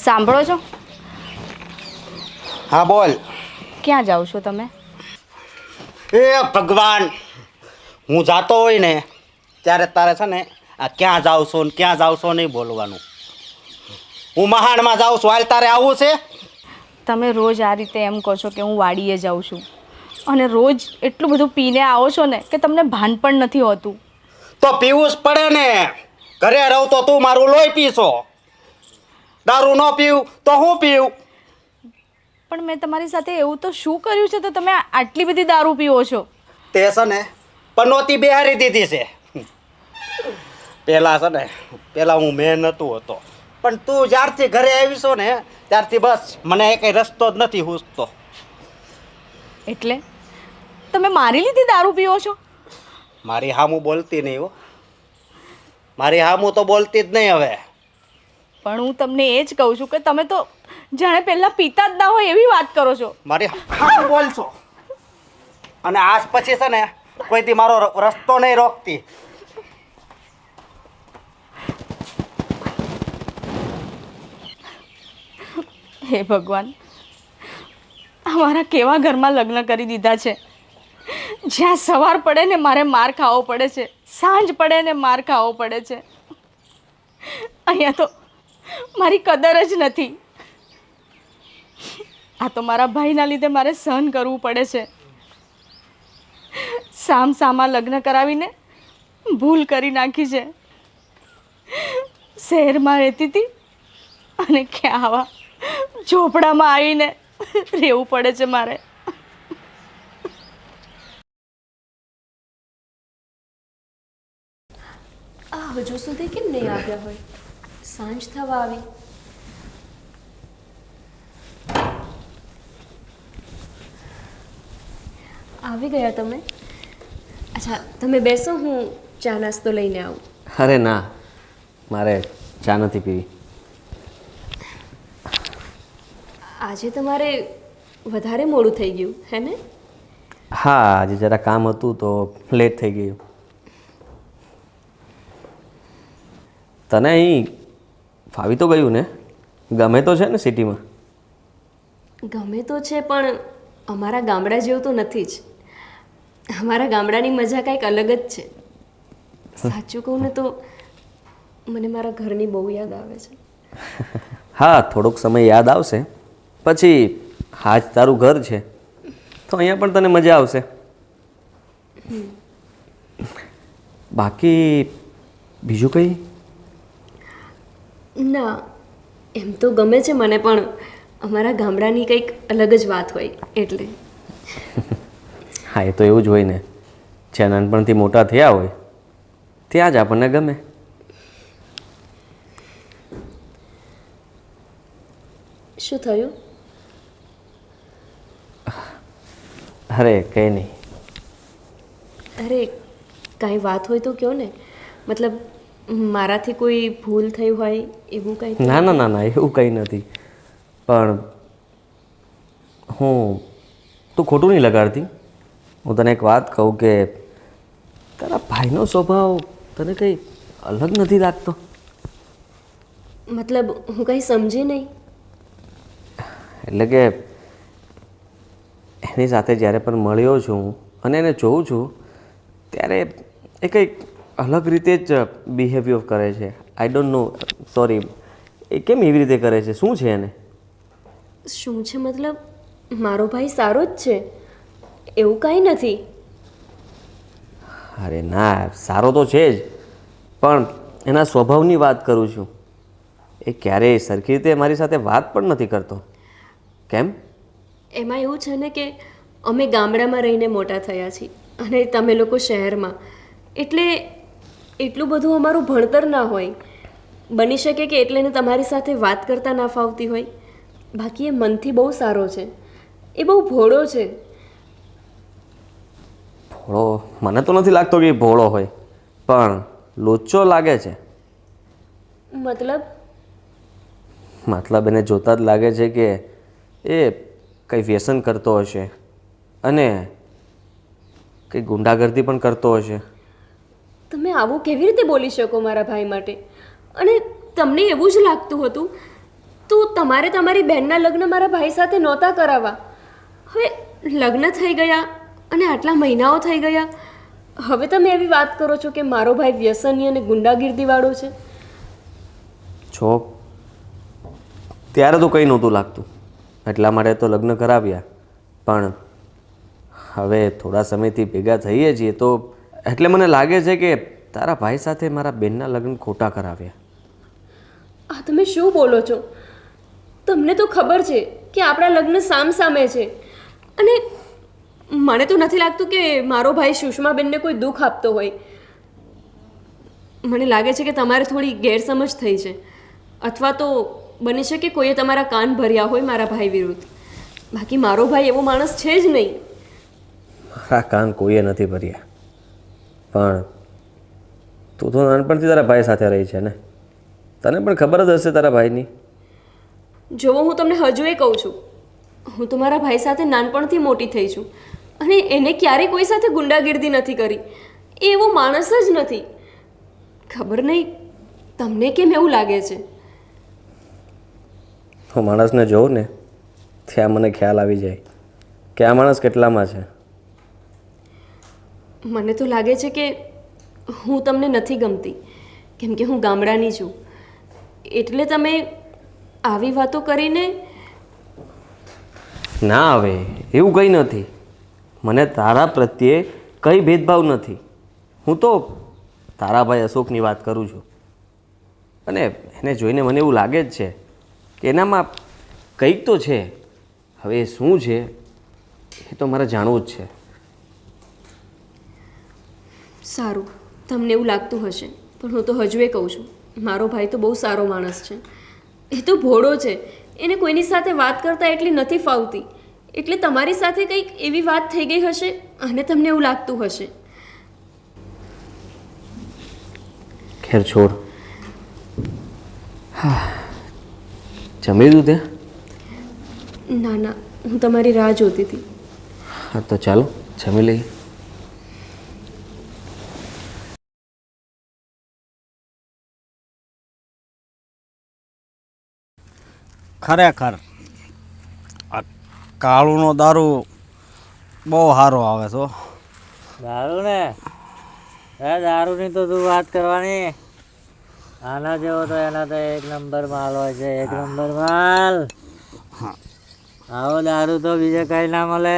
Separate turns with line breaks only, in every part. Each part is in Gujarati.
સાંભળો છો?
હા બોલ.
ક્યાં જાઓ છો તમે?
એ ભગવાન, હું જાતો હોય ને ત્યારે તારે છે ને આ ક્યાં જાવ છો ને ક્યાં જાવ છો નહીં બોલવાનું. હું મહાણમાં જાઉં છું, હાલ તારે આવવું છે?
તમે રોજ આ રીતે એમ કહો છો કે હું વાડીએ જાઉં છું, અને રોજ એટલું બધું પીને આવો છો ને કે તમને ભાન પણ નથી હોતું.
તો પીવું જ પડે ને. ઘરે રહું તો તું મારું લોહી પીશો, દારૂ ન પીવું તો હું પીવું?
પણ મેં તમારી સાથે એવું તો શું કર્યું છે તો તમે આટલી બધી દારૂ પીવો છો?
તે છે ને પનોતી બેહારી દીધી છે. પેલા છે ને પેલા હું મેં નહોતો હતો, પણ તું જ્યારથી ઘરે આવી છો ને ત્યારથી બસ મને કઈ રસ્તો જ નથી સૂઝતો.
એટલે તમે મારી લીધી દારૂ પીવો છો?
મારી હામું બોલતી નહીં હો, મારી હામું તો બોલતી જ નહીં હવે.
પણ હું તમને એ જ કહું છું કે તમે તો જાણે પહેલા પીતા જ ના હોય એવી વાત કરો છો.
મારી હામું બોલશો અને આજ પછી છે ને કોઈથી મારો રસ્તો નહીં રોકતી.
હે ભગવાન, અમારા કેવા ઘરમાં લગ્ન કરી દીધા છે, જ્યાં સવાર પડે ને મારે માર ખાવો પડે છે, સાંજ પડે ને માર ખાવો પડે છે. અહીંયા તો મારી કદર જ નથી. આ તો મારા ભાઈના લીધે મારે સહન કરવું પડે છે. સામસામા લગ્ન કરાવીને ભૂલ કરી નાખી છે. શહેરમાં રહેતી હતી અને ક્યાં આવા ઝોપડામાં આવીને રહેવું પડે છે મારે.
હજુ સુધી કેમ નહીં આવ્યા હોય? સાંજ થવા આવી. આવી ગયા તમે? અચ્છા, તમે બેસો, હું ચા નાસ્તો લઈને આવું.
અરે ના, મારે ચા નથી પીવી.
આજે તમારે વધારે મોડું થઈ ગયું હે ને?
હા, આજે જરા કામ હતું તો લેટ થઈ ગયું. તને અહીં ફાવી તો ગયું ને? ગમે તો છે ને સિટીમાં?
ગમે તો છે, પણ અમારા ગામડા જેવું તો નથી જ. અમારા ગામડાની મજા કંઈક અલગ જ છે. સાચું કહું ને તો મને મારા ઘરની બહુ યાદ આવે છે.
હા, થોડોક સમય યાદ આવશે, પછી હા જ તારું ઘર છે તો અહીંયા પણ તને મજા આવશે. બાકી બીજું કંઈ?
ના, એમ તો ગમે છે મને, પણ અમારા ગામડાની કંઈક અલગ જ વાત હોય એટલે.
હા, એ તો એવું જ હોય ને. જ્યાં નાનપણથી મોટા થયા હોય ત્યાં જ આપણને ગમે.
શું થયું?
અરે કંઈ નહીં.
અરે કાંઈ વાત હોય તો કહો ને. મતલબ મારાથી કોઈ ભૂલ થઈ હોય એવું કંઈ?
ના ના ના ના, એવું કંઈ નથી. પણ તું ખોટું નહીં લગાડતી. હું તને એક વાત કહું કે તારા ભાઈનો સ્વભાવ તને કંઈ અલગ નથી લાગતો?
મતલબ હું કંઈ સમજી નહીં.
એટલે કે એની સાથે જ્યારે પણ મળ્યો છું અને એને જોઉં છું ત્યારે એ કંઈક અલગ રીતે જ બિહેવિયર કરે છે. આઈ ડોન્ટ નો, સોરી, એ કેમ એવી રીતે કરે છે? શું છે એને?
શું છે મતલબ? મારો ભાઈ સારો જ છે, એવું કાંઈ નથી.
અરે ના, સારો તો છે જ, પણ એના સ્વભાવની વાત કરું છું. એ ક્યારેય સરખી રીતે મારી સાથે વાત પણ નથી કરતો. કેમ?
એમાં એવું છે ને કે અમે ગામડામાં રહીને મોટા થયા છીએ અને તમે લોકો શહેરમાં, એટલે એટલું બધું અમારું ભણતર ના હોય. બની શકે કે એટલે ને તમારી સાથે વાત કરતા ના ફાવતી હોય. બાકી એ મનથી બહુ સારો છે, એ બહુ ભોળો છે.
ભોળો? મને તો નથી લાગતો કે એ ભોળો હોય, પણ લોચો લાગે છે. મતલબ એને જોતાં જ લાગે છે કે એ કંઈ વ્યસન કરતો હશે અને કંઈ ગુંડાગર્દી પણ કરતો હશે.
તમે આવું કેવી રીતે બોલી શકો મારા ભાઈ માટે? અને તમને એવું જ લાગતું હતું? તો તમારે તમારી બહેનના લગ્ન મારા ભાઈ સાથે નહોતા કરાવવા. હવે લગ્ન થઈ ગયા અને આટલા મહિનાઓ થઈ ગયા, હવે તમે એવી વાત કરો છો કે મારો ભાઈ વ્યસની અને ગુંડાગીર્દીવાળો છે.
છો ત્યારે તો કંઈ નહોતું લાગતું, એટલા માટે તો લગ્ન કરાવ્યા. પણ હવે થોડા સમયથી ભેગા થઈએ છીએ તો એટલે મને લાગે છે કે તારા ભાઈ સાથે મારા બેનના લગ્ન ખોટા કરાવ્યા.
આ તમે શું બોલો છો? તમને તો ખબર છે કે આપણા લગ્ન સામસામે છે, અને મને તો નથી લાગતું કે મારો ભાઈ સુષ્માબેનને કોઈ દુઃખ આપતો હોય. મને લાગે છે કે તમારે થોડી ગેરસમજ થઈ છે, અથવા તો બની શકે કોઈએ તમારા કાન ભર્યા હોય મારા ભાઈ વિરુદ્ધ. બાકી મારો ભાઈ એવો માણસ છે જ નહીં.
મારા કાન કોઈએ નથી ભર્યા, પણ તું તો નાનપણથી તારા ભાઈ સાથે રહી છે ને, તને પણ ખબર જ હશે તારા ભાઈની.
જોવો, હું તમને હજુ એ કહું છું, હું તો મારા ભાઈ સાથે નાનપણથી મોટી થઈ છું, અને એને ક્યારેય કોઈ સાથે ગુંડાગીર્દી નથી કરી. એ એવો માણસ જ નથી. ખબર નહીં તમને કેમ એવું લાગે છે.
હું માણસને જોઉં ને ત્યાં મને ખ્યાલ આવી જાય કે આ માણસ કેટલામાં છે.
મને તો લાગે છે કે હું તમને નથી ગમતી, કેમ કે હું ગામડાની છું, એટલે તમે આવી વાતો કરીને.
ના, હવે એવું કંઈ નથી. મને તારા પ્રત્યે કંઈ ભેદભાવ નથી. હું તો તારા ભાઈ અશોકની વાત કરું છું, અને એને જોઈને મને એવું લાગે જ છે કે એનામાં કંઈક તો છે. હવે એ શું છે એ તો મારે જાણવું જ છે.
સારું, તમને એવું લાગતું હશે, પણ હું તો હજુ એ કહું છું, મારો ભાઈ તો બહુ સારો માણસ છે. એ તો ભોળો છે, એને કોઈની સાથે વાત કરતા એટલી નથી ફાવતી, એટલે તમારી સાથે કંઈક એવી વાત થઈ ગઈ હશે અને તમને એવું લાગતું હશે.
ખેર છોડ. જમી લીધું તે?
ના ના, હું તમારી રાહ જોતી હતી.
હા તો ચાલો જમી લઈએ.
ખરેખર આ કાળુનો દારૂ બહુ સારો આવે છે.
દારૂ ને દારૂની તો તું વાત કરવાની. આના જેવો તો એના તો એક નંબર માલ હોય છે, એક નંબર માલ. આવો દારૂ તો બીજે કઈ ના મળે.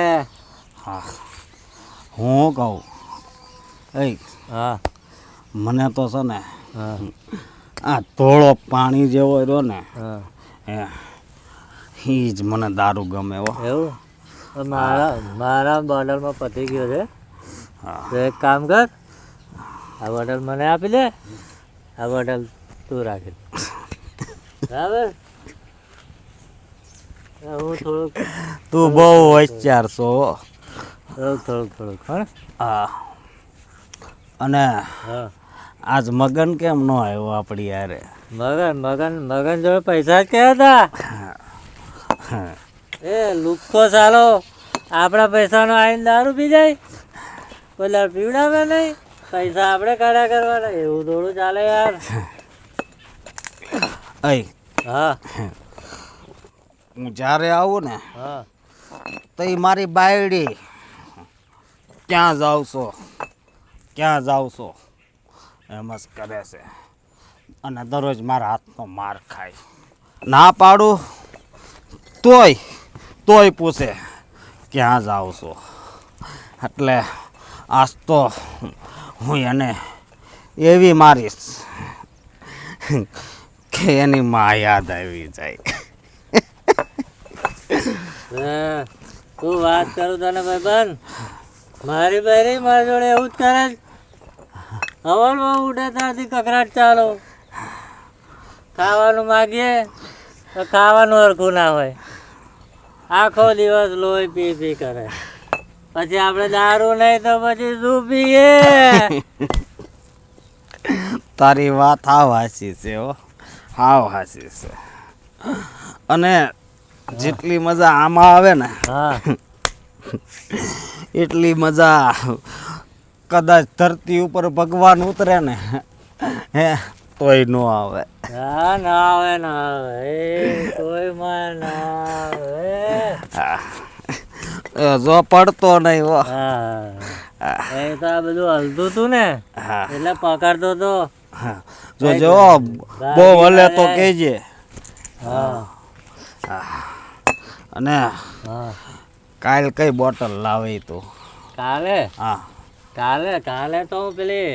હા, હું કહું એ
હા
મને તો છે ને
હા
આ ધોળો પાણી જેવો રહ્યો ને
હા
એ જ મને દારૂ ગમે હો.
એવું તો મારા બોટલમાં પતી ગયો છે. તો એક કામ કર, આ બોટલ મને આપી દે, આ બોટલ તું રાખી દે, બરાબર? હું થોડુંક
તું બહુ હોશિયાર છો હો.
થોડુંક હા.
હા, અને
હા,
આજ મગન કેમ ન આવ્યો આપણી યારે?
મગન જોડે પૈસા જ કયા હતા? એ લુખ્ખો સાલો આપણા પૈસાનો આવીને દારૂ પી જાય, પેલા પીવડાવે નહીં, પૈસા આપણે કાઢ્યા કરવાના, એવું થોડું ચાલે યાર.
અય
હા
હું જ્યારે આવું ને
હા
તો એ મારી બાયડી ક્યાં જાવ છો ક્યાં જાવ છો એમ જ કરે છે, અને દરરોજ મારા હાથનો માર ખાય. ના પાડું તોય પૂછે ક્યાં જાવ છો. એટલે આજ તો હું એને એવી મારીશ કે એની માં યાદ આવી જાય.
તું વાત કરું તને ભાઈબંધ, મારી બહેરી મારી જોડે એવું જ કરે છે. હવારમાં ઉઠે ત્યાંથી કકરાટ ચાલો, ખાવાનું માગીએ તો ખાવાનું હરખું ના હોય, આખો દિવસ લોહી પી કરે. પછી આપણે દારૂ નહીં તો પછી શું પીએ?
તારી વાત હાવ હાચી છે હો, હાવ હાચી છે. અને જેટલી મજા આમાં આવે ને
હા
એટલી મજા કદાચ ધરતી ઉપર ભગવાન ઉતરે ને હે તોય ન આવે.
ના આવે ના આવે કોઈ માં ના આવે.
જો પડતો નહીં હો.
હા એ તો આ બધું હલતું તું ને એટલે પકડતો તો.
જો જો બહુ હલે તો કહેજે.
હા
અને
હા
કાલ કઈ બોટલ લાવી તું?
કાલે
હા
કાલે તો હું પેલી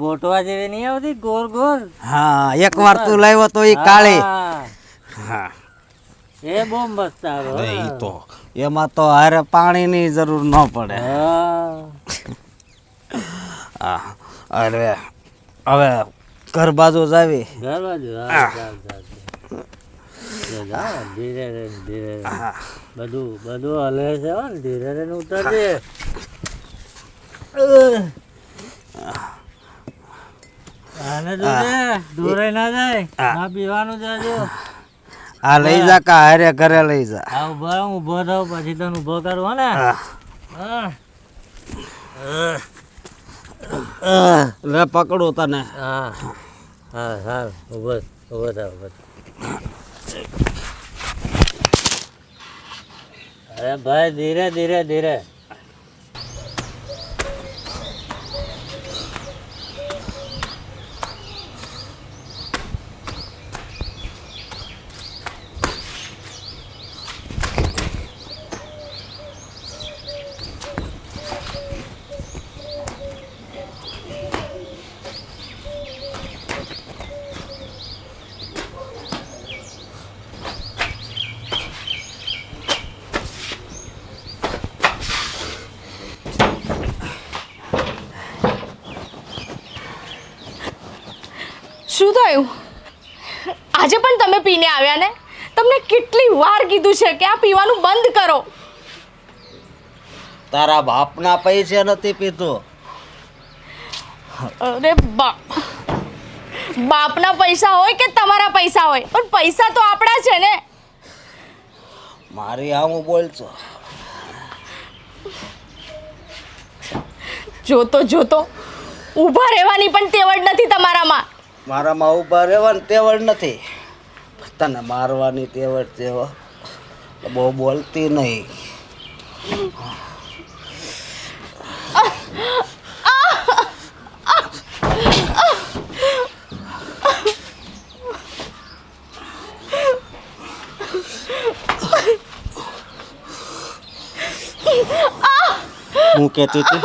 બોટવા જેવી નહીં આવતી ગોર ગોર.
હા એકવાર તું લાવ્યો તો એ કાળી.
હા,
હા
એ બહુ મસ્ત આવે હો.
એ તો એમાં તો હારે પાણીની જરૂર ન પડે.
હા
હા અરે હવે ઘર બાજુ જ આવી.
ઘર બાજુ હા જાઓ ધીરે ધીરે બધું હલે છે હો ને ધીરે ધીરે ઉતરજે. આને જોજે દોરાઈ ના જાય ના પીવાનું જાજો.
હા લઈ જા કા હારે ઘરે લઈ જા.
હા ઊભો થાવ પછી તને ઊભો કરું હો ને. હા
લે પકડું તને.
હા હા હા ઊભો થાવ. અરે ભાઈ ધીરે ધીરે.
શું થયું? આજે પણ તમે પીને આવ્યા ને? તમને કેટલી વાર કીધું છે કે આ પીવાનું બંધ કરો.
તારા બાપના પૈસે નથી પીતું.
અરે બાપના પૈસા હોય કે તમારા પૈસા હોય પણ પૈસા તો આપણા છે ને.
મારી આવું બોલશો.
જોતો ઊભા રહેવાની પણ તેવડ નથી તમારામાં.
મારામાં ઊભા રહેવાની તેવડ નથી, તને મારવાની તેવડ છે હો. બહુ બોલતી નહીં. હું કહેતી હતી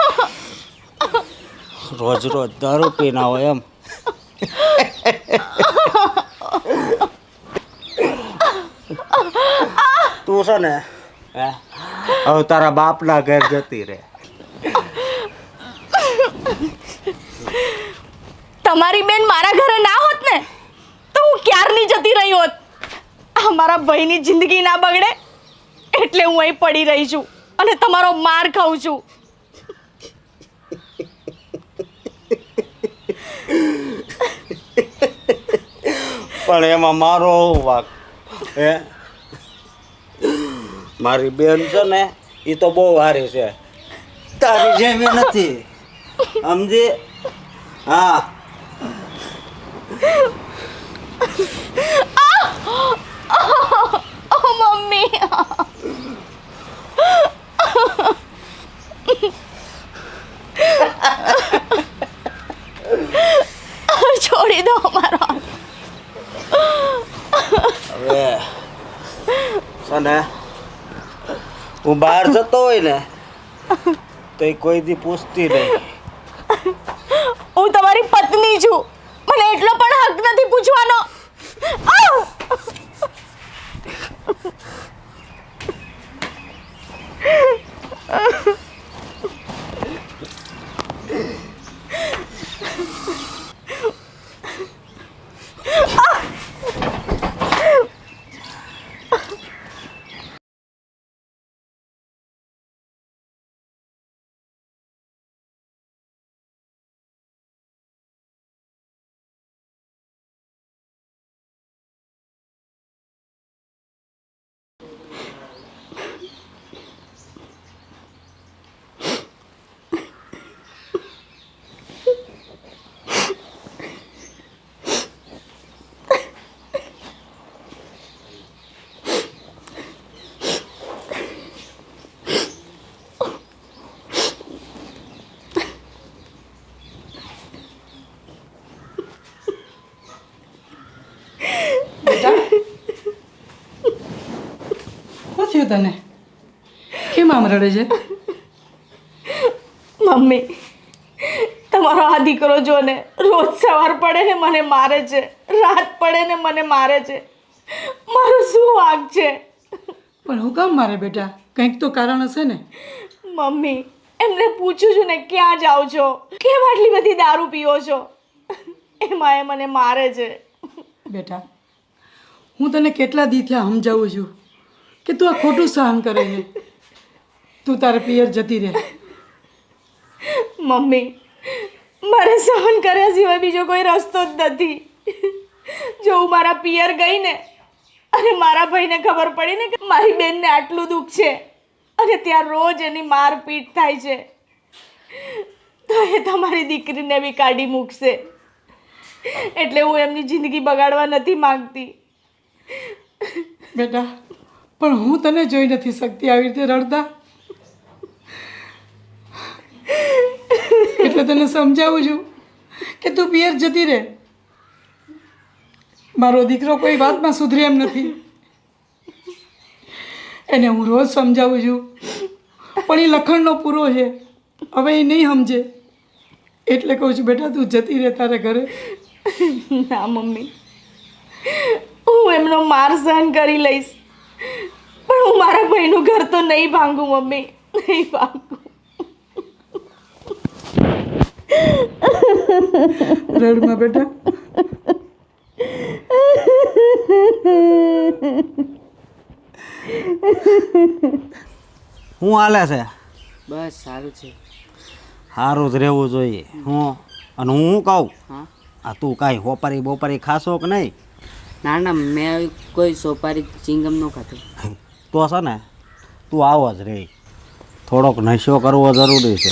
રોજ દારૂ પીના હોય એમ. તું છે ને હવે તારા બાપના ઘર જતી રહે.
તમારી બેન મારા ઘરે ના હોત ને તો હું ક્યારની જતી રહી હોત. મારા ભાઈની જિંદગી ના બગડે એટલે હું અહીં પડી રહી છું અને તમારો માર ખાઉં છું.
પણ એમાં મારો વાક હે. મારી બેન છે ને એ તો બહુ સારી છે, તારી જેવી નથી સમજી. હા
મમ્મી છોડી દો મારો.
હવે છે ને હું બહાર જતો હોય ને તો એ કોઈ દી પૂછતી નહીં.
હું તમારી પત્ની છું, મને એટલો પણ હક નથી પૂછવાનો.
તને? કેમ આમ રડે છે?
મમ્મી, તમારો આ દીકરો જો ને રોજ સવાર પડે ને મને મારે છે, રાત પડે ને મને મારે છે. મારો શું વાંક છે?
પણ હું કામ મારે બેટા? કંઈક તો કારણ હશે ને.
મમ્મી, એમને પૂછું છું ને ક્યાં જાઓ છો, કેમ આટલી બધી દારૂ પીવો છો, એમાં એ મને મારે છે.
બેટા, હું તને કેટલા દીથી સમજાવું છું કે તું આ ખોટું સહન કરે છે. તું તારે પિયર જતી રહે.
મમ્મી, મારે સહન કર્યા સિવાય બીજો કોઈ રસ્તો જ નથી. જો હું મારા પિયર ગઈ ને અને મારા ભાઈને ખબર પડી ને કે મારી બેનને આટલું દુઃખ છે અને ત્યાં રોજ એની મારપીટ થાય છે, તો એ તમારી દીકરીને બી કાઢી મૂકશે. એટલે હું એમની જિંદગી બગાડવા નથી માંગતી.
બેટા, પણ હું તને જોઈ નથી શકતી આવી રીતે રડતા. એટલે તને સમજાવું છું કે તું પિયર જતી રહે. મારો દીકરો કોઈ વાતમાં સુધરે એમ નથી. એને હું રોજ સમજાવું છું, પણ એ લખણનો પૂરો છે. હવે એ નહીં સમજે એટલે કહું છું બેટા તું જતી રહે તારે ઘરે.
ના મમ્મી, હું એમનો માર સહન કરી લઈશ, પણ હું મારા ભાઈનું ઘર તો નહીં ભાંગું મમ્મી, નહીં ભાંગું.
રડમાં બેટા.
શું હાલે છે?
બસ સારું છે.
સારું જ રહેવું જોઈએ. હું અને હું શું કહું,
હા,
આ તું કાંઈ હોપારી બોપારી ખાશો કે નહીં?
ના ના, મેં કોઈ સોપારી ચિંગમ ન ખાતું.
તો છે ને તું આવો જ રહે. થોડોક નશો કરવો જરૂરી છે.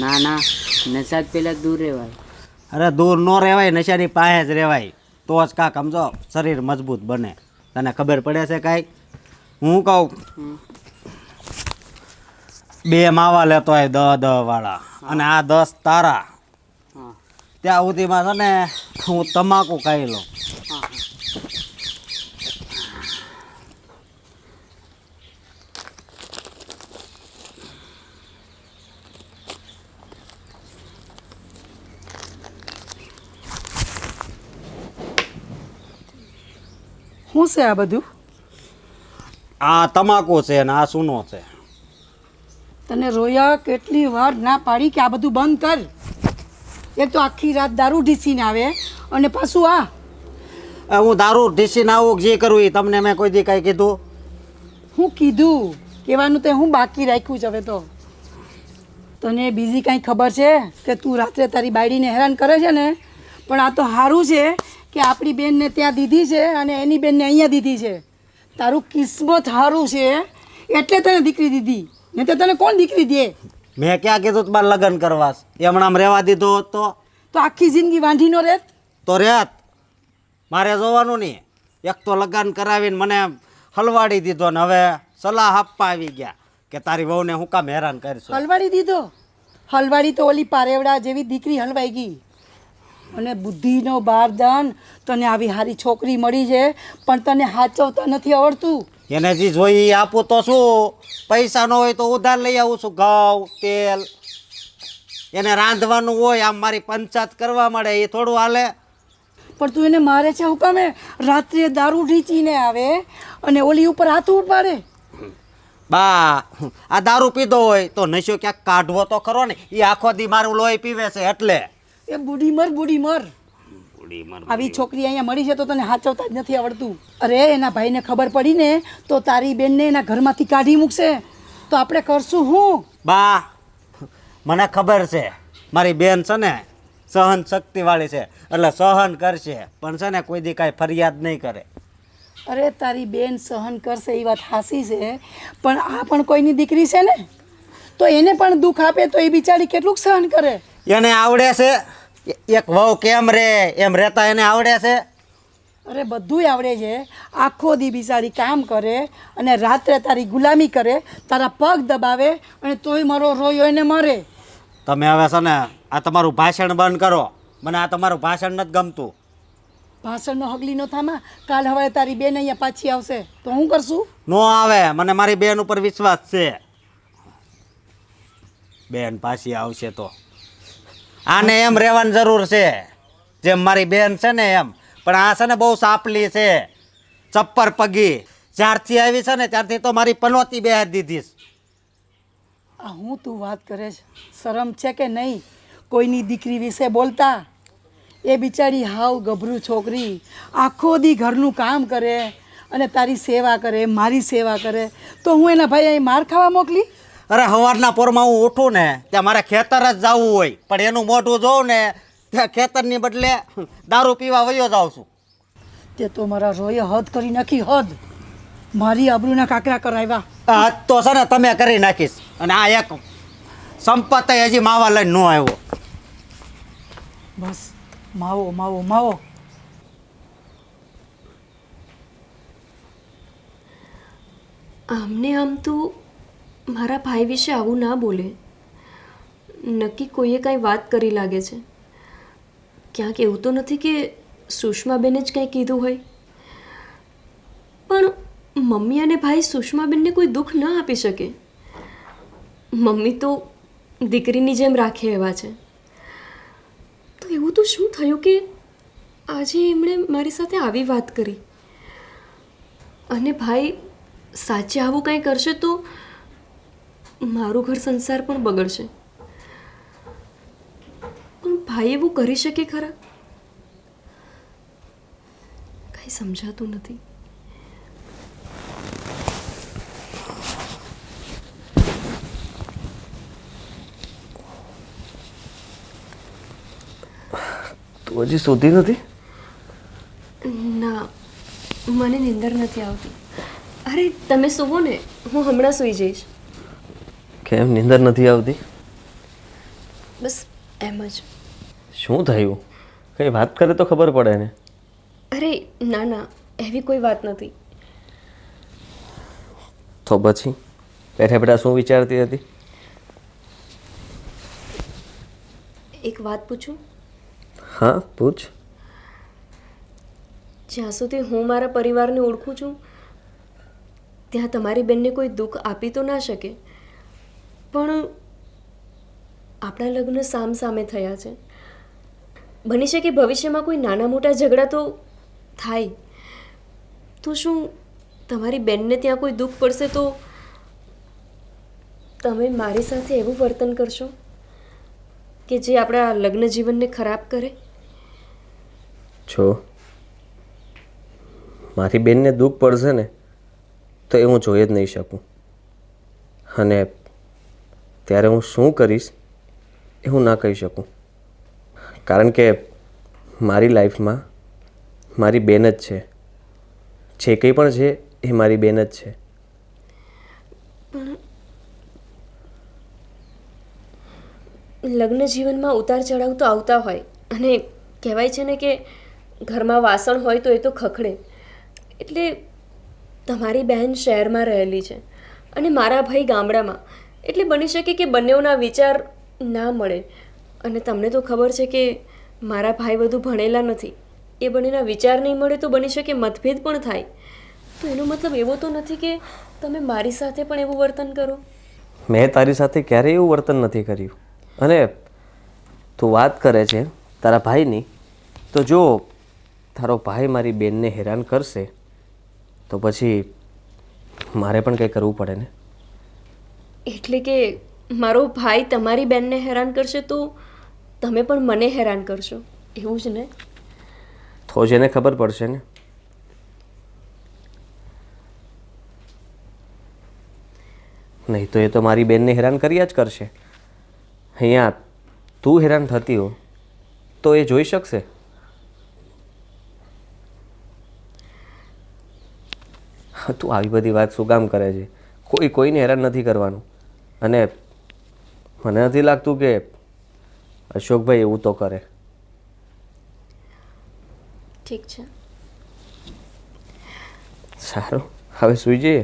ના ના, નશા જ પહેલાં દૂર રહેવાય.
અરે દૂર ન રહેવાય, નશાની પાસે જ રહેવાય. તો જ કાંક સમજો શરીર મજબૂત બને. તને ખબર પડે છે કાંઈક? હું કહું, 2 માવા લેતો હોય 10 વાળા અને આ 10 તારા.
હા
ત્યાં સુધીમાં છે ને હું તમાકુ ખાઈ લઉં.
હા હા.
શું છે આ બધું?
આ તમાકુ છે ને આ સૂનો છે.
તને રોયા કેટલી વાર ના પાડી કે આ બધું બંધ કર. એક તો આખી રાત દારૂ ઢીસીને આવે અને પાછું આ.
હું દારૂ ઢીસીને આવું જે કરું એ તમને મેં કોઈ દી કાંઈ કીધું?
હું કીધું કહેવાનું તે હું બાકી રાખ્યું છે હવે તો. તને બીજી કાંઈ ખબર છે કે તું રાત્રે તારી બાયડીને હેરાન કરે છે ને? પણ આ તો સારું છે કે આપણી બેનને ત્યાં દીધી છે અને એની બેનને અહીંયા દીધી છે. તારું કિસ્મત સારું છે એટલે તને દીકરી દીધી, નહીં તો તને કોણ દીકરી દે?
મેં ક્યાં કીધું તમારે લગ્ન કરવા? એમણામ રહેવા દીધો હોત
તો આખી જિંદગી વાંઢીનો રહેત.
તો રહેત. મારે જોવાનું નહીં. એક તો લગ્ન કરાવીને મને હલવાડી દીધો ને હવે સલાહ આપવા આવી ગયા કે તારી વહુને હું કામ હેરાન કરશો.
હલવાડી દીધો? હલવાડી તો ઓલી પારેવડા જેવી દીકરી હલવાઈ ગઈ. અને બુદ્ધિનો બારદાન, તને આવી સારી છોકરી મળી છે પણ તને સાચવતા નથી આવડતું.
એને જે જોઈએ એ આપું તો શું? પૈસા ન હોય તો ઉધાર લઈ આવું છું. ઘઉં તેલ એને રાંધવાનું હોય, આમ મારી પંચાયત કરવા મળે એ થોડું હાલે?
પણ તું એને મારે છે હું કામે? રાત્રે દારૂ ઢીચીને આવે અને ઓલી ઉપર હાથ ઉપાડે.
બા, આ દારૂ પીધો હોય તો નશો ક્યાંક કાઢવો તો ખરો ને. એ આખો દી મારું લોહી પીવે છે એટલે.
એ બુઢી મર બુઢી મર. આવી છોકરી અહીંયા મળી છે તો તને સાચવતા જ નથી આવડતું. અરે એના ભાઈને ખબર પડી ને તો તારી બેનને એના ઘરમાંથી કાઢી મૂકશે. તો આપણે કરશું શું?
બા, મને ખબર છે મારી બેન છે ને સહન શક્તિવાળી છે એટલે સહન કરશે, પણ છે ને કોઈ દી કાંઈ ફરિયાદ નહીં કરે.
અરે તારી બેન સહન કરશે એ વાત હાસી છે, પણ આ પણ કોઈની દીકરી છે ને, તો એને પણ દુઃખ આપે તો એ બિચારી કેટલું સહન કરે.
એને આવડે છે એક વહુ કેમ રે એમ રહેતા એને આવડે છે?
અરે બધુંય આવડે છે. આખો દી બિચારી કામ કરે અને રાત્રે તારી ગુલામી કરે, તારા પગ દબાવે અને તોય મારો રોયો એને મરે.
તમે હવે છે ને આ તમારું ભાષણ બંધ કરો. મને આ તમારું ભાષણ નથી ગમતું.
ભાષણનો હગલી નો થામા. કાલ હવે તારી બેન અહીંયા પાછી આવશે તો હું કરશું?
નો આવે, મને મારી બેન ઉપર વિશ્વાસ છે. બેન પાછી આવશે તો આને એમ રહેવાની જરૂર છે જેમ મારી બેન છે ને એમ. પણ આ છે ને બહુ સાપલી છે, ચપ્પર પગી. જ્યારથી આવી છે ને ત્યારથી તો મારી પનોતી બેહાર દીધી છે.
આ હું તું વાત કરે છે? શરમ છે કે નહીં કોઈની દીકરી વિશે બોલતા? એ બિચારી હાવ ગભરું છોકરી આખો દી ઘરનું કામ કરે અને તારી સેવા કરે, મારી સેવા કરે, તો હું એના ભાઈ અહીં માર ખાવા મોકલી?
અરે સવારના પોરમાં હું ઉઠું ને ત્યાં મારે ખેતર જ જવું હોય, પણ એનું મોઢું જોઉં ને ત્યાં ખેતરની બદલે દારૂ પીવા વયો જાઉં છું.
તે તો મારા રોયે હદ કરી નાખી, હદ. મારી આબરૂના કાકરા કરાવ્યા.
આ તો છે ને તમે કરી નાખીશ. અને આ એક સંપત હજી માવા લઈને ન આવ્યો.
બસ માવો માવો માવો.
આમને આમ તો મારા ભાઈ વિશે આવું ના બોલે. નક્કી કોઈએ કાંઈ વાત કરી લાગે છે. ક્યાંક એવું તો નથી કે સુષ્માબેને જ કંઈ કીધું હોય? પણ મમ્મી અને ભાઈ સુષ્માબેનને કોઈ દુઃખ ન આપી શકે. મમ્મી તો દીકરીની જેમ રાખે એવા છે. તો એવું તો શું થયું કે આજે એમણે મારી સાથે આવી વાત કરી? અને ભાઈ સાચે આવું કંઈ કરશે તો મારું ઘર સંસાર પણ બગડશે. પણ ભાઈ એવું કરી શકે ખરા? કંઈ સમજાતું નથી.
તું હજી સુધી નથી?
ના, મને નીંદર નથી આવતી. અરે તમે સૂવો ને, હું હમણાં સૂઈ જઈશ.
કેમ નીંદર નથી આવતી?
બસ એમ જ.
શું થયું? કંઈ વાત કરે તો ખબર પડે ને.
અરે ના ના, એવી કોઈ વાત નથી.
તો પછી બેઠા બેઠા શું વિચારતી હતી?
એક વાત પૂછું?
હા પૂછ.
જ્યાં સુધી હું મારા પરિવારને ઓળખું છું ત્યાં તમારી બેનને કોઈ દુઃખ આપી તો ના શકે, પણ આપણા લગ્ન સામ સામે થયા છે. બની શકે ભવિષ્યમાં કોઈ નાના મોટા ઝઘડા તો થાય. તો શું તમારી બેનને ત્યાં કોઈ દુઃખ પડશે તો તમે મારી સાથે એવું વર્તન કરશો કે જે આપણા લગ્ન જીવનને ખરાબ કરે?
જો મારી બેનને દુઃખ પડશે ને તો એ હું જોઈ જ નહીં શકું. અને ત્યારે હું શું કરીશ એ હું ના કહી શકું. કારણ કે મારી લાઈફમાં મારી બેન જ છે. જે કંઈ પણ છે એ મારી બેન જ છે.
લગ્ન જીવનમાં ઉતાર ચઢાવ તો આવતા હોય, અને કહેવાય છે ને કે ઘરમાં વાસણ હોય તો એ તો ખખડે. એટલે તમારી બહેન શહેરમાં રહેલી છે અને મારા ભાઈ ગામડામાં, એટલે બની શકે કે બંનેઓના વિચાર ના મળે. અને તમને તો ખબર છે કે મારા ભાઈ વધુ ભણેલા નથી. એ બંનેના વિચાર નહીં મળે તો બની શકે મતભેદ પણ થાય. તો એનો મતલબ એવો તો નથી કે તમે મારી સાથે પણ એવું વર્તન કરો?
મેં તારી સાથે ક્યારેય એવું વર્તન નથી કર્યું. અને તું વાત કરે છે તારા ભાઈની, તો જો તારો ભાઈ મારી બેનને હેરાન કરશે તો પછી મારે પણ કંઈ કરવું પડે ને.
એટલે કે મારો ભાઈ તમારી બેનને હેરાન કરશે તો તમે પણ મને હેરાન કરશો, એવું જ ને?
તો જ એને ખબર પડશે ને. નહીં તો એ તો મારી બેનને હેરાન કર્યા જ કરશે. અહીંયા તું હેરાન થતી હો તો એ જોઈ શકશે? તું આવી બધી વાત શું કામ કરે છે? કોઈને હેરાન નથી કરવાનું. અને મને નથી લાગતું કે અશોકભાઈ એવું તો કરે.
ઠીક છે.
સારું, હવે સૂઈ જઈએ.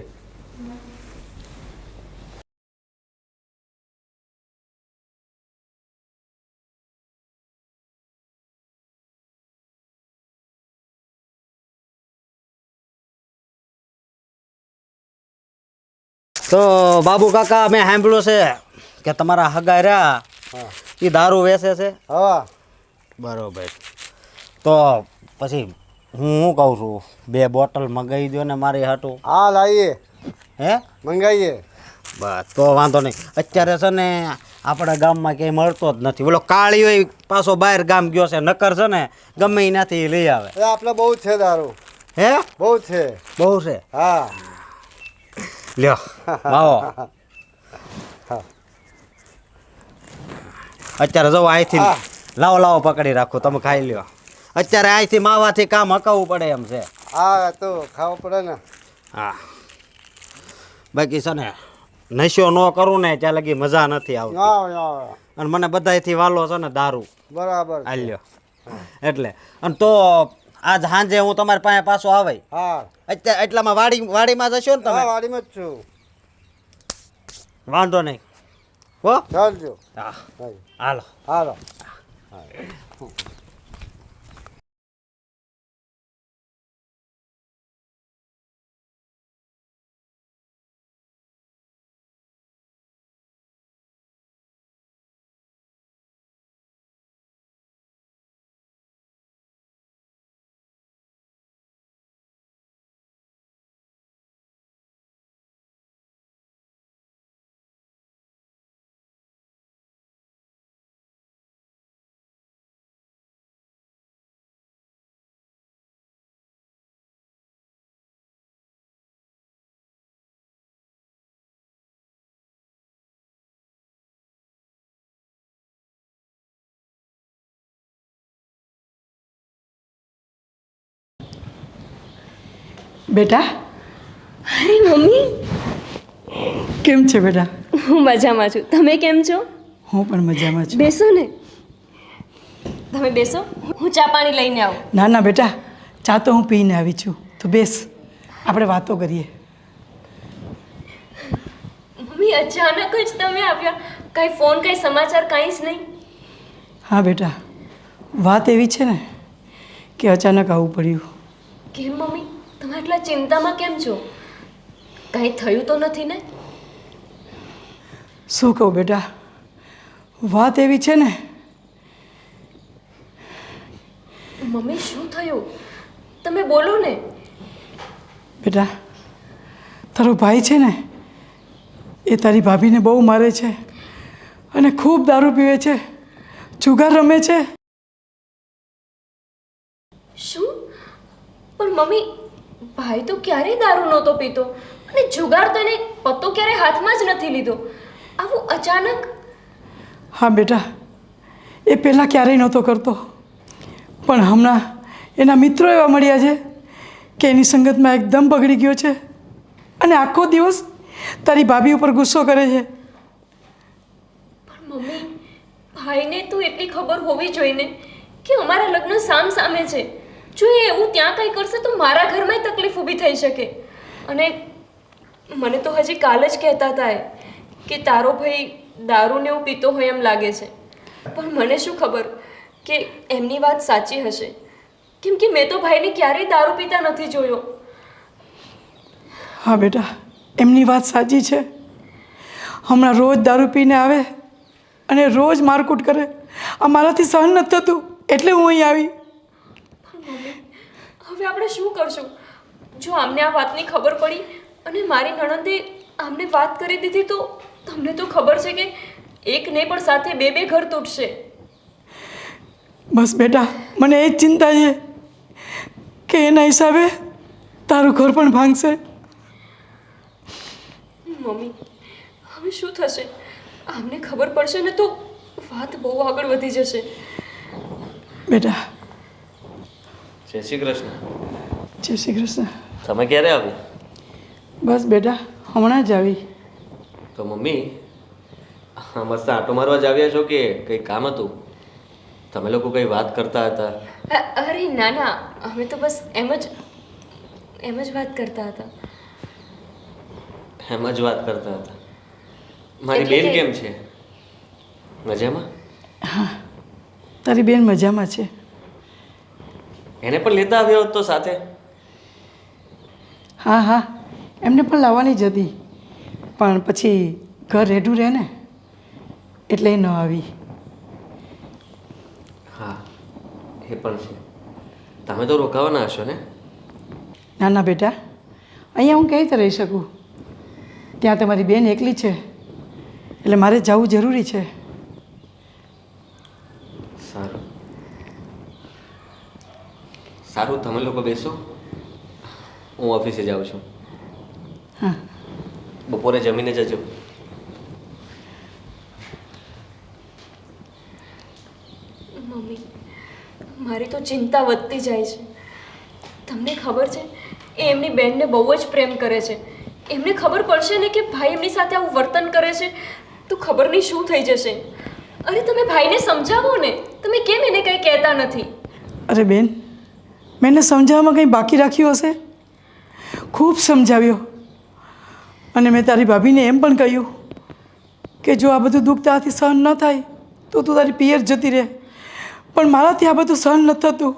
તો બાબુ કાકા મેં સાંભળ્યું છે કે તમારા હગા રહ્યા એ દારૂ વેચે છે.
હા
બરોબર. તો પછી હું શું કહું છું, 2 બોટલ મંગાવી દો ને મારી હાટું.
હા લાવીએ
હે
મંગાવીએ.
બસ તો વાંધો નહીં. અત્યારે છે ને આપણા ગામમાં ક્યાંય મળતો જ નથી. ઓલો કાળીઓ પાછો બહાર ગામ ગયો છે, નકર છે ને ગમે એનાથી લઈ આવે.
એ આપણે બહુ છે દારૂ,
હે
બહુ છે.
બહુ છે.
હા
લ્યો આવો. અત્યારે જવો અહીંથી લાવો લાવો પકડી રાખો, તમે ખાઈ લ્યો. અત્યારે અહીંથી માવાથી કામ હકાવવું પડે એમ છે.
હા તો ખાવું પડે ને.
હા બાકી છે ને નશો ન કરું ને ત્યાં લગી મજા નથી આવતી.
ના
અને મને બધાયથી વાલો છે ને દારૂ.
બરાબર છે.
હાલ્યો એટલે. અને તો આજ સાંજે હું તમારી પાસે પાછો આવે.
હા
અત્યારે એટલામાં વાડીમાં જશો ને
હા
તમે?
વાડીમાં જ છું.
વાંધો નહીં હો.
ચાલજો.
હા
હા,
હાલો.
હાલો.
બેટા
અરે મમ્મી,
કેમ છે બેટા?
હું મજામાં છું. તમે કેમ છો?
હું પણ મજામાં છું.
બેસો ને. તમે બેસો, હું ચા પાણી લઈને આવું.
ના ના બેટા, ચા તો હું પીને આવી છું. તો બેસ, આપણે વાતો કરીએ.
મમ્મી, અચાનક જ તમે આવ્યા. કાંઈ ફોન, કાંઈ સમાચાર, કાંઈ જ નહીં.
હા બેટા, વાત એવી છે ને કે અચાનક આવવું પડ્યું.
કેમ મમ્મી, તમે એટલા ચિંતામાં કેમ છો? કાંઈ થયું તો નથી ને?
શું કહું બેટા, વાત એવી છે ને.
મમ્મી, શું થયું? તમે બોલો ને.
બેટા, તારો ભાઈ છે ને એ તારી ભાભીને બહુ મારે છે અને ખૂબ દારૂ પીવે છે, જુગાર રમે છે.
શું? પણ મમ્મી, ભાઈ તો ક્યારેય દારૂ નહોતો પીતો અને જુગાર તો એને પત્તો ક્યારેય હાથમાં જ નથી લીધો. આવું અચાનક?
હા બેટા, એ પહેલાં ક્યારેય નહોતો કરતો, પણ હમણાં એના મિત્રો એવા મળ્યા છે કે એની સંગતમાં એકદમ બગડી ગયો છે અને આખો દિવસ તારી ભાભી ઉપર ગુસ્સો કરે છે.
પણ મમ્મી, ભાઈને તો એટલી ખબર હોવી જોઈએ ને કે અમારા લગ્ન સામ સામે છે. જો એ એવું ત્યાં કંઈ કરશે તો મારા ઘરમાં તકલીફ ઊભી થઈ શકે. અને મને તો હજી કાલ જ કહેતા હતા કે તારો ભાઈ દારૂને એવું પીતો હોય એમ લાગે છે. પણ મને શું ખબર કે એમની વાત સાચી હશે, કેમ કે મેં તો ભાઈને ક્યારેય દારૂ પીતા નથી જોયો.
હા બેટા, એમની વાત સાચી છે. હમણાં રોજ દારૂ પીને આવે અને રોજ મારકૂટ કરે. આ મારાથી સહન નથી થતું એટલે હું અહીં આવી.
હવે આપણે શું કરશું? જો આમને આ વાતની ખબર પડી અને મારી નણંદે આમને વાત કરી દીધી તો તમને તો ખબર છે કે એક નહીં પણ સાથે 2 ઘર તૂટશે.
બસ બેટા, મને એ જ ચિંતા છે કે એના હિસાબે તારું ઘર પણ ભાંગશે.
મમ્મી, હવે શું થશે? આમને ખબર પડશે ને તો વાત બહુ આગળ વધી જશે.
બેટા,
જય શ્રી કૃષ્ણ.
જય શ્રી કૃષ્ણ.
તમે ક્યારે આવી?
બસ બેટા, હમણાં જ આવી.
તો મમ્મી, મસ્ત આંટો મારવા જ આવ્યા છો કે કંઈ કામ હતું? તમે લોકો કંઈ વાત કરતા હતા?
અરે ના ના, અમે તો બસ એમ જ વાત કરતા હતા.
એમ જ વાત કરતા હતા. મારી
એટલે
બેન
કે-
કેમ છે? મજામાં?
તારી બેન મજામાં છે.
એને પણ લેતા આવ્યો હોત તો સાથે.
હા હા, એમને પણ લાવવાની જ હતી, પણ પછી ઘર રેઢું રહે ને એટલે એ ન આવી.
હા એ પણ છે. તમે તો રોકાવાના હશો ને?
ના ના બેટા, અહીંયા હું કેવી રીતે રહી શકું? ત્યાં તમારી બેન એકલી છે એટલે મારે જવું જરૂરી છે.
સારું સારું, તમે લોકો બેસો, હું ઓફિસે જાઉં છું.
હા.
બપોરે જમીને જજો.
મમ્મી, મારી તો ચિંતા વધતી જાય છે. તમને ખબર છે એ એમની બેનને બહુ જ પ્રેમ કરે છે. એમને ખબર પડશે ને કે ભાઈ એમની સાથે આવું વર્તન કરે છે તો ખબર નહીં શું થઈ જશે. અરે તમે ભાઈને સમજાવો ને, તમે કેમ એને કંઈ કહેતા નથી?
અરે બેન, મેં એને સમજાવવામાં કંઈ બાકી રાખ્યું હશે? ખૂબ સમજાવ્યો અને મેં તારી ભાભીને એમ પણ કહ્યું કે જો આ બધું દુઃખ તારાથી સહન ન થાય તો તું તારી પિયર જતી રહે, પણ મારાથી આ બધું સહન નથી થતું.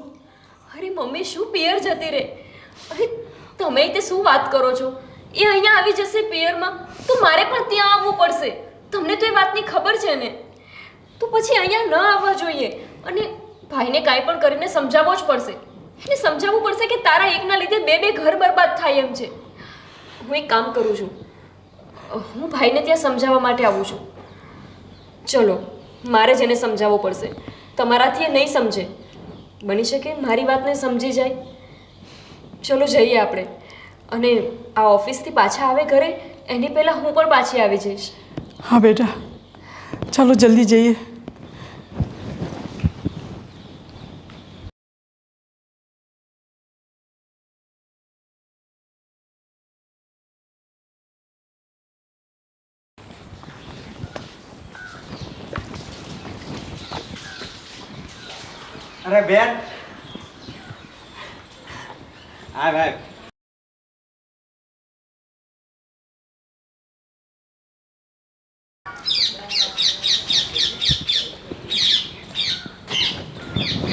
અરે મમ્મી, શું પિયર જતી રહે? અરે તમે તે શું વાત કરો છો? એ અહીંયા આવી જશે પિયરમાં તો મારે પણ ત્યાં આવવું પડશે. તમને તો એ વાતની ખબર છે ને? તો પછી અહીંયા ન આવવા જોઈએ અને ભાઈને કાંઈ પણ કરીને સમજાવવો જ પડશે. એને સમજાવવું પડશે કે તારા એકના લીધે બે ઘર બરબાદ થાય એમ છે. હું એક કામ કરું છું, હું ભાઈને ત્યાં સમજાવવા માટે આવું છું. ચલો, મારે જ એને સમજાવવો પડશે. તમારાથી એ નહીં સમજે. બની શકે મારી વાતને સમજી જાય. ચલો જઈએ આપણે. અને આ ઓફિસથી પાછા આવે ઘરે એની પહેલાં હું પણ પાછી આવી જઈશ.
હા બેટા, ચાલો જલ્દી જઈએ.
અરે બેન, આ ભાઈ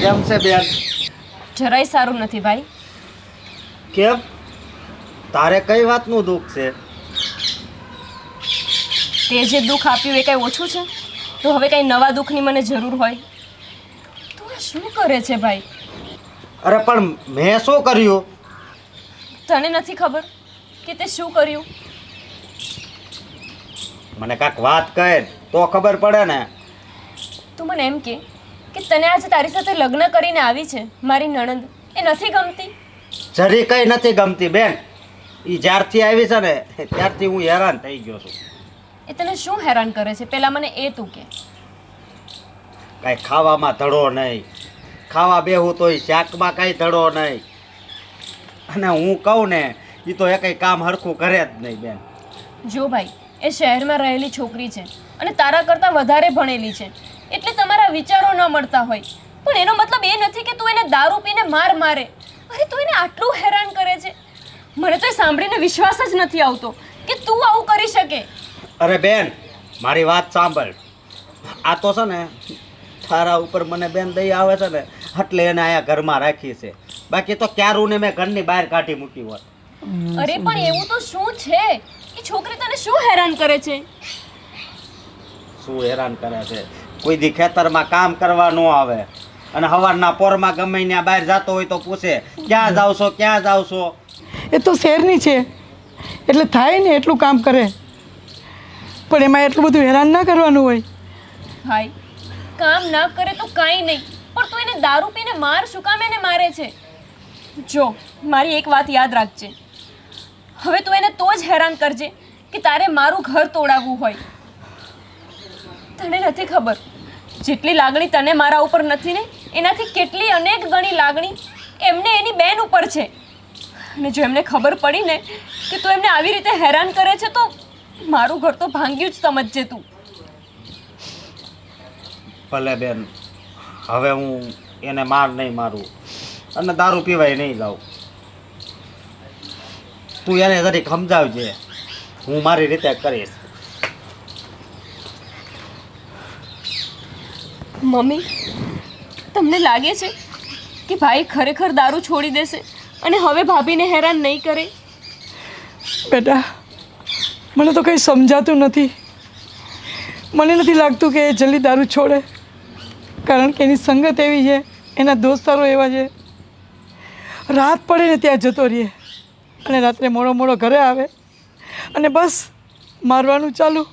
કેમ છે બેન?
જરાય સારું નથી ભાઈ.
કેમ? તારે કઈ વાતનું દુઃખ છે?
તે જે દુઃખ આપ્યું એ કાંઈ ઓછું છે? તો હવે કાંઈ નવા દુઃખની મને જરૂર હોય? તું આ શું કરે છે ભાઈ?
અરે પણ મેં શું કર્યું?
તને નથી ખબર કે તે શું કર્યું?
મને કાંઈક વાત કહે તો ખબર પડે ને.
તું મને એમ કે તને આજે તારી સાથે લગ્ન કરીને આવી છે મારી નણંદ, એ નથી ગમતી?
જરી કઈ નથી ગમતી બેન. એ જ્યારથી આવી છે ને ત્યારથી હું હેરાન થઈ ગયો છું.
એ તને શું હેરાન કરે છે પહેલાં મને એ તું કે.
કાંઈ ખાવામાં ધડો નહીં, ખાવા બેહું તોય શાકમાં કાંઈ ધડો નહીં, અને હું કહું ને એ તો એ કંઈ કામ હરખું કરે જ નહીં બેન.
જો ભાઈ, એ શહેરમાં રહેલી છોકરી છે અને તારા કરતાં વધારે ભણેલી છે એટલે તમારા વિચારો ન મળતા હોય, પણ એનો મતલબ એ નથી કે તું એને દારૂ પીને મારે. અરે તું એને આટલું હેરાન કરે છે, મને તો એ સાંભળીને વિશ્વાસ જ નથી આવતો કે તું આવું કરી શકે.
અરે બેન, મારી વાત સાંભળ. આ તો છે ને તારા ઉપર મને બેન દઈ આવે છે ને એટલે એને અહીંયા ઘરમાં રાખી છે, બાકી તો ક્યારુંને મેં ઘરની બહાર કાઢી મૂકી હોત.
અરે પણ એવું તો શું છે? એ છોકરી તને શું હેરાન કરે છે?
શું હેરાન કરે છે? કોઈ દી ખેતરમાં કામ કરવા ન આવે અને સવારના પોરમાં ગમે ત્યાં બહાર જતો હોય તો પૂછે ક્યાં જાવ છો, ક્યાં જાવ છો.
એ તો શહેરની છે એટલે થાય ને એટલું કામ કરે, પણ એમાં એટલું બધું હેરાન ના કરવાનું હોય.
ભાઈ, કામ ના કરે તો કાંઈ નહીં, પણ તું એને દારૂ પીને શું કામ એને મારે છે? જો મારી એક વાત યાદ રાખજે, હવે તું એને તો જ હેરાન કરજે કે તારે મારું ઘર તોડાવવું હોય. તને નથી ખબર જેટલી લાગણી તને મારા ઉપર નથી ને એનાથી કેટલી અનેક ગણી લાગણી એમને એની બેન ઉપર છે. અને જો એમને ખબર પડી ને કે તું એમને આવી રીતે હેરાન કરે છે તો મારું ઘર તો ભાંગ્યું જ સમજજે તું.
ભલે બેન, હવે હું એને માર નહીં મારું અને દારૂ પીવાય નહીં જાઉં. તું એને જરીક સમજાવજે, હું મારી રીતે કરીશ.
મમ્મી, તમને લાગે છે કે ભાઈ ખરેખર દારૂ છોડી દેશે અને હવે ભાભીને હેરાન નહીં કરે?
બેટા, મને તો કંઈ સમજાતું નથી. મને નથી લાગતું કે એ જલ્દી દારૂ છોડે, કારણ કે એની સંગત એવી છે, એના દોસ્તારો એવા છે. રાત પડે ને ત્યાં જતો રહે અને રાત્રે મોડો મોડો ઘરે આવે અને બસ મારવાનું ચાલુ.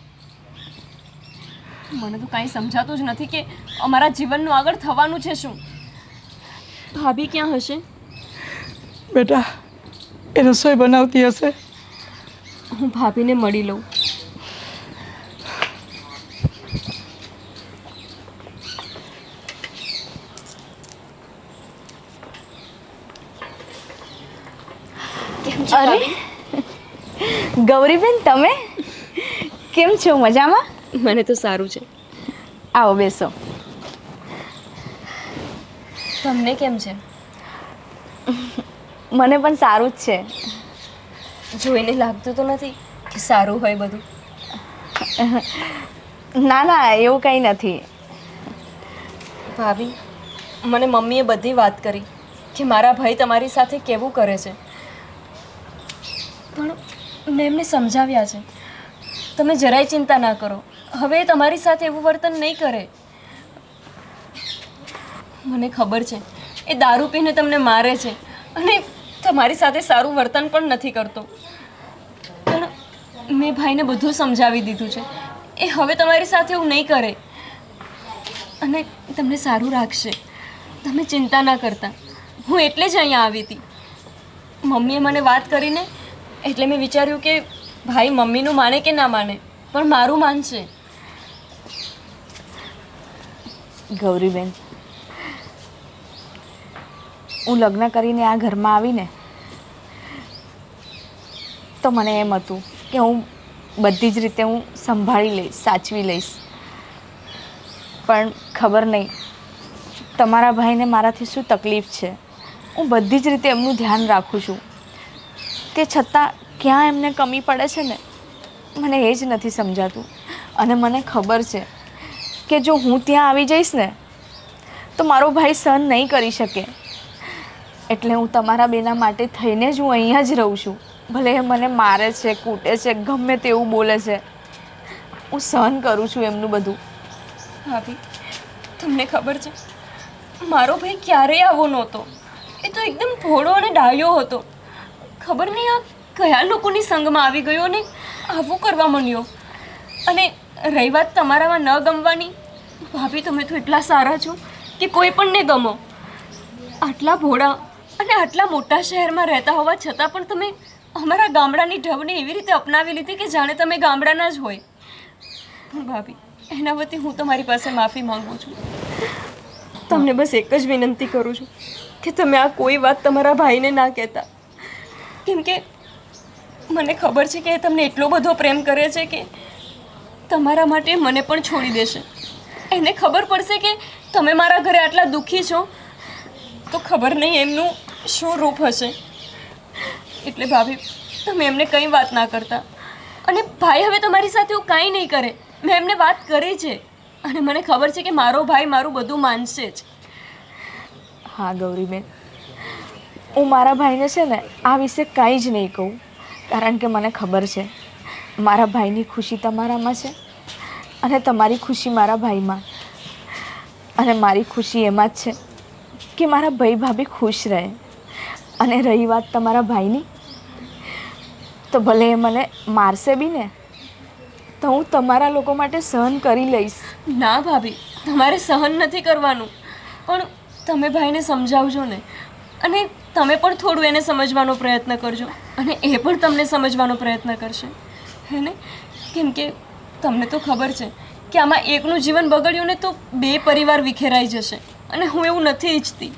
મને તો કાંઈ સમજાતું જ નથી કે અમારા જીવનનું આગળ થવાનું છે શું. ભાભી ક્યાં હશે?
બેટા, એ રસોઈ બનાવતી હશે.
હું ભાભીને મળી લઉં.
અરે ગૌરીબેન, તમે કેમ છો? મજામાં?
મને તો સારું છે.
આવો બેસો.
તમને કેમ છે?
મને પણ સારું જ છે.
જોઈને લાગતું તો નથી કે સારું હોય બધું.
ના ના, એવું કંઈ નથી.
ભાભી, મને મમ્મીએ બધી વાત કરી કે મારા ભાઈ તમારી સાથે કેવું કરે છે, પણ મેં એમને સમજાવ્યા છે. તમે જરાય ચિંતા ના કરો, હવે એ તમારી સાથે એવું વર્તન નહીં કરે. મને ખબર છે એ દારૂ પીને તમને મારે છે અને તમારી સાથે સારું વર્તન પણ નથી કરતો, પણ મેં ભાઈને બધું સમજાવી દીધું છે. એ હવે તમારી સાથે એવું નહીં કરે અને તમને સારું રાખશે. તમે ચિંતા ના કરતા. હું એટલે જ અહીંયા આવી હતી. મમ્મીએ મને વાત કરીને એટલે મેં વિચાર્યું કે ભાઈ મમ્મીનું માને કે ના માને, પણ મારું માનશે.
ગૌરીબેન, હું લગ્ન કરીને આ ઘરમાં આવીને તો મને એમ હતું કે હું બધી જ રીતે હું સંભાળી લઈશ, સાચવી લઈશ. પણ ખબર નહીં તમારા ભાઈને મારાથી શું તકલીફ છે. હું બધી જ રીતે એમનું ધ્યાન રાખું છું, તે છતાં ક્યાં એમને કમી પડે છે ને મને એ જ નથી સમજાતું. અને મને ખબર છે કે જો હું ત્યાં આવી જઈશ ને તો મારો ભાઈ સહન નહીં કરી શકે. એટલે હું તમારા બેના માટે થઈને જ હું અહીંયા જ રહું છું. ભલે એ મને મારે છે, કૂટે છે, ગમે તેવું બોલે છે, હું સહન કરું છું એમનું બધું.
ભાભી, તમને ખબર છે મારો ભાઈ ક્યારેય આવો નહોતો. એ તો એકદમ ભોળો અને ડાયો હતો. ખબર નહીં આ કયા લોકોની સંગમાં આવી ગયો અને આવું કરવા માંડ્યો. અને રહી વાત તમારામાં ન ગમવાની, ભાભી તમે તો એટલા સારા છો કે કોઈ પણ ને ગમો. આટલા ભોળા અને આટલા મોટા શહેરમાં રહેતા હોવા છતાં પણ તમે અમારા ગામડાની ઢબને એવી રીતે અપનાવી લીધી કે જાણે તમે ગામડાના જ હોય. પણ ભાભી, એના વતી હું તમારી પાસે માફી માંગુ છું. તમને બસ એક જ વિનંતી કરું છું કે તમે આ કોઈ વાત તમારા ભાઈને ના કહેતા, કેમ કે મને ખબર છે કે એ તમને એટલો બધો પ્રેમ કરે છે કે તમારા માટે મને પણ છોડી દેશે. એને ખબર પડશે કે તમે મારા ઘરે આટલા દુઃખી છો તો ખબર નહીં એમનું શું રૂપ હશે. એટલે ભાભી, તમે એમને કંઈ વાત ના કરતા. અને ભાઈ હવે તમારી સાથે એવું કાંઈ નહીં કરે. મેં એમને વાત કરી છે અને મને ખબર છે કે મારો ભાઈ મારું બધું માનશે જ.
હા ગૌરીબેન, હું મારા ભાઈને છે ને આ વિશે કાંઈ જ નહીં કહું, કારણ કે મને ખબર છે મારા ભાઈની ખુશી તમારામાં છે અને તમારી ખુશી મારા ભાઈમાં. અને મારી ખુશી એમાં જ છે કે મારા ભાઈ ભાભી ખુશ રહે. અને રહી વાત તમારા ભાઈની, તો ભલે એ મને મારશે બી ને તો હું તમારા લોકો માટે સહન કરી લઈશ.
ના ભાભી, તમારે સહન નથી કરવાનું, પણ તમે ભાઈને સમજાવજો ને. અને તમે પણ થોડું એને સમજવાનો પ્રયત્ન કરજો અને એ પણ તમને સમજવાનો પ્રયત્ન કરશે, હે ને? કેમ કે તમને તો ખબર છે કે આમાં એકનું જીવન બગડ્યું ને તો બે પરિવાર વિખેરાઈ જશે અને હું એવું નથી ઈચ્છતી.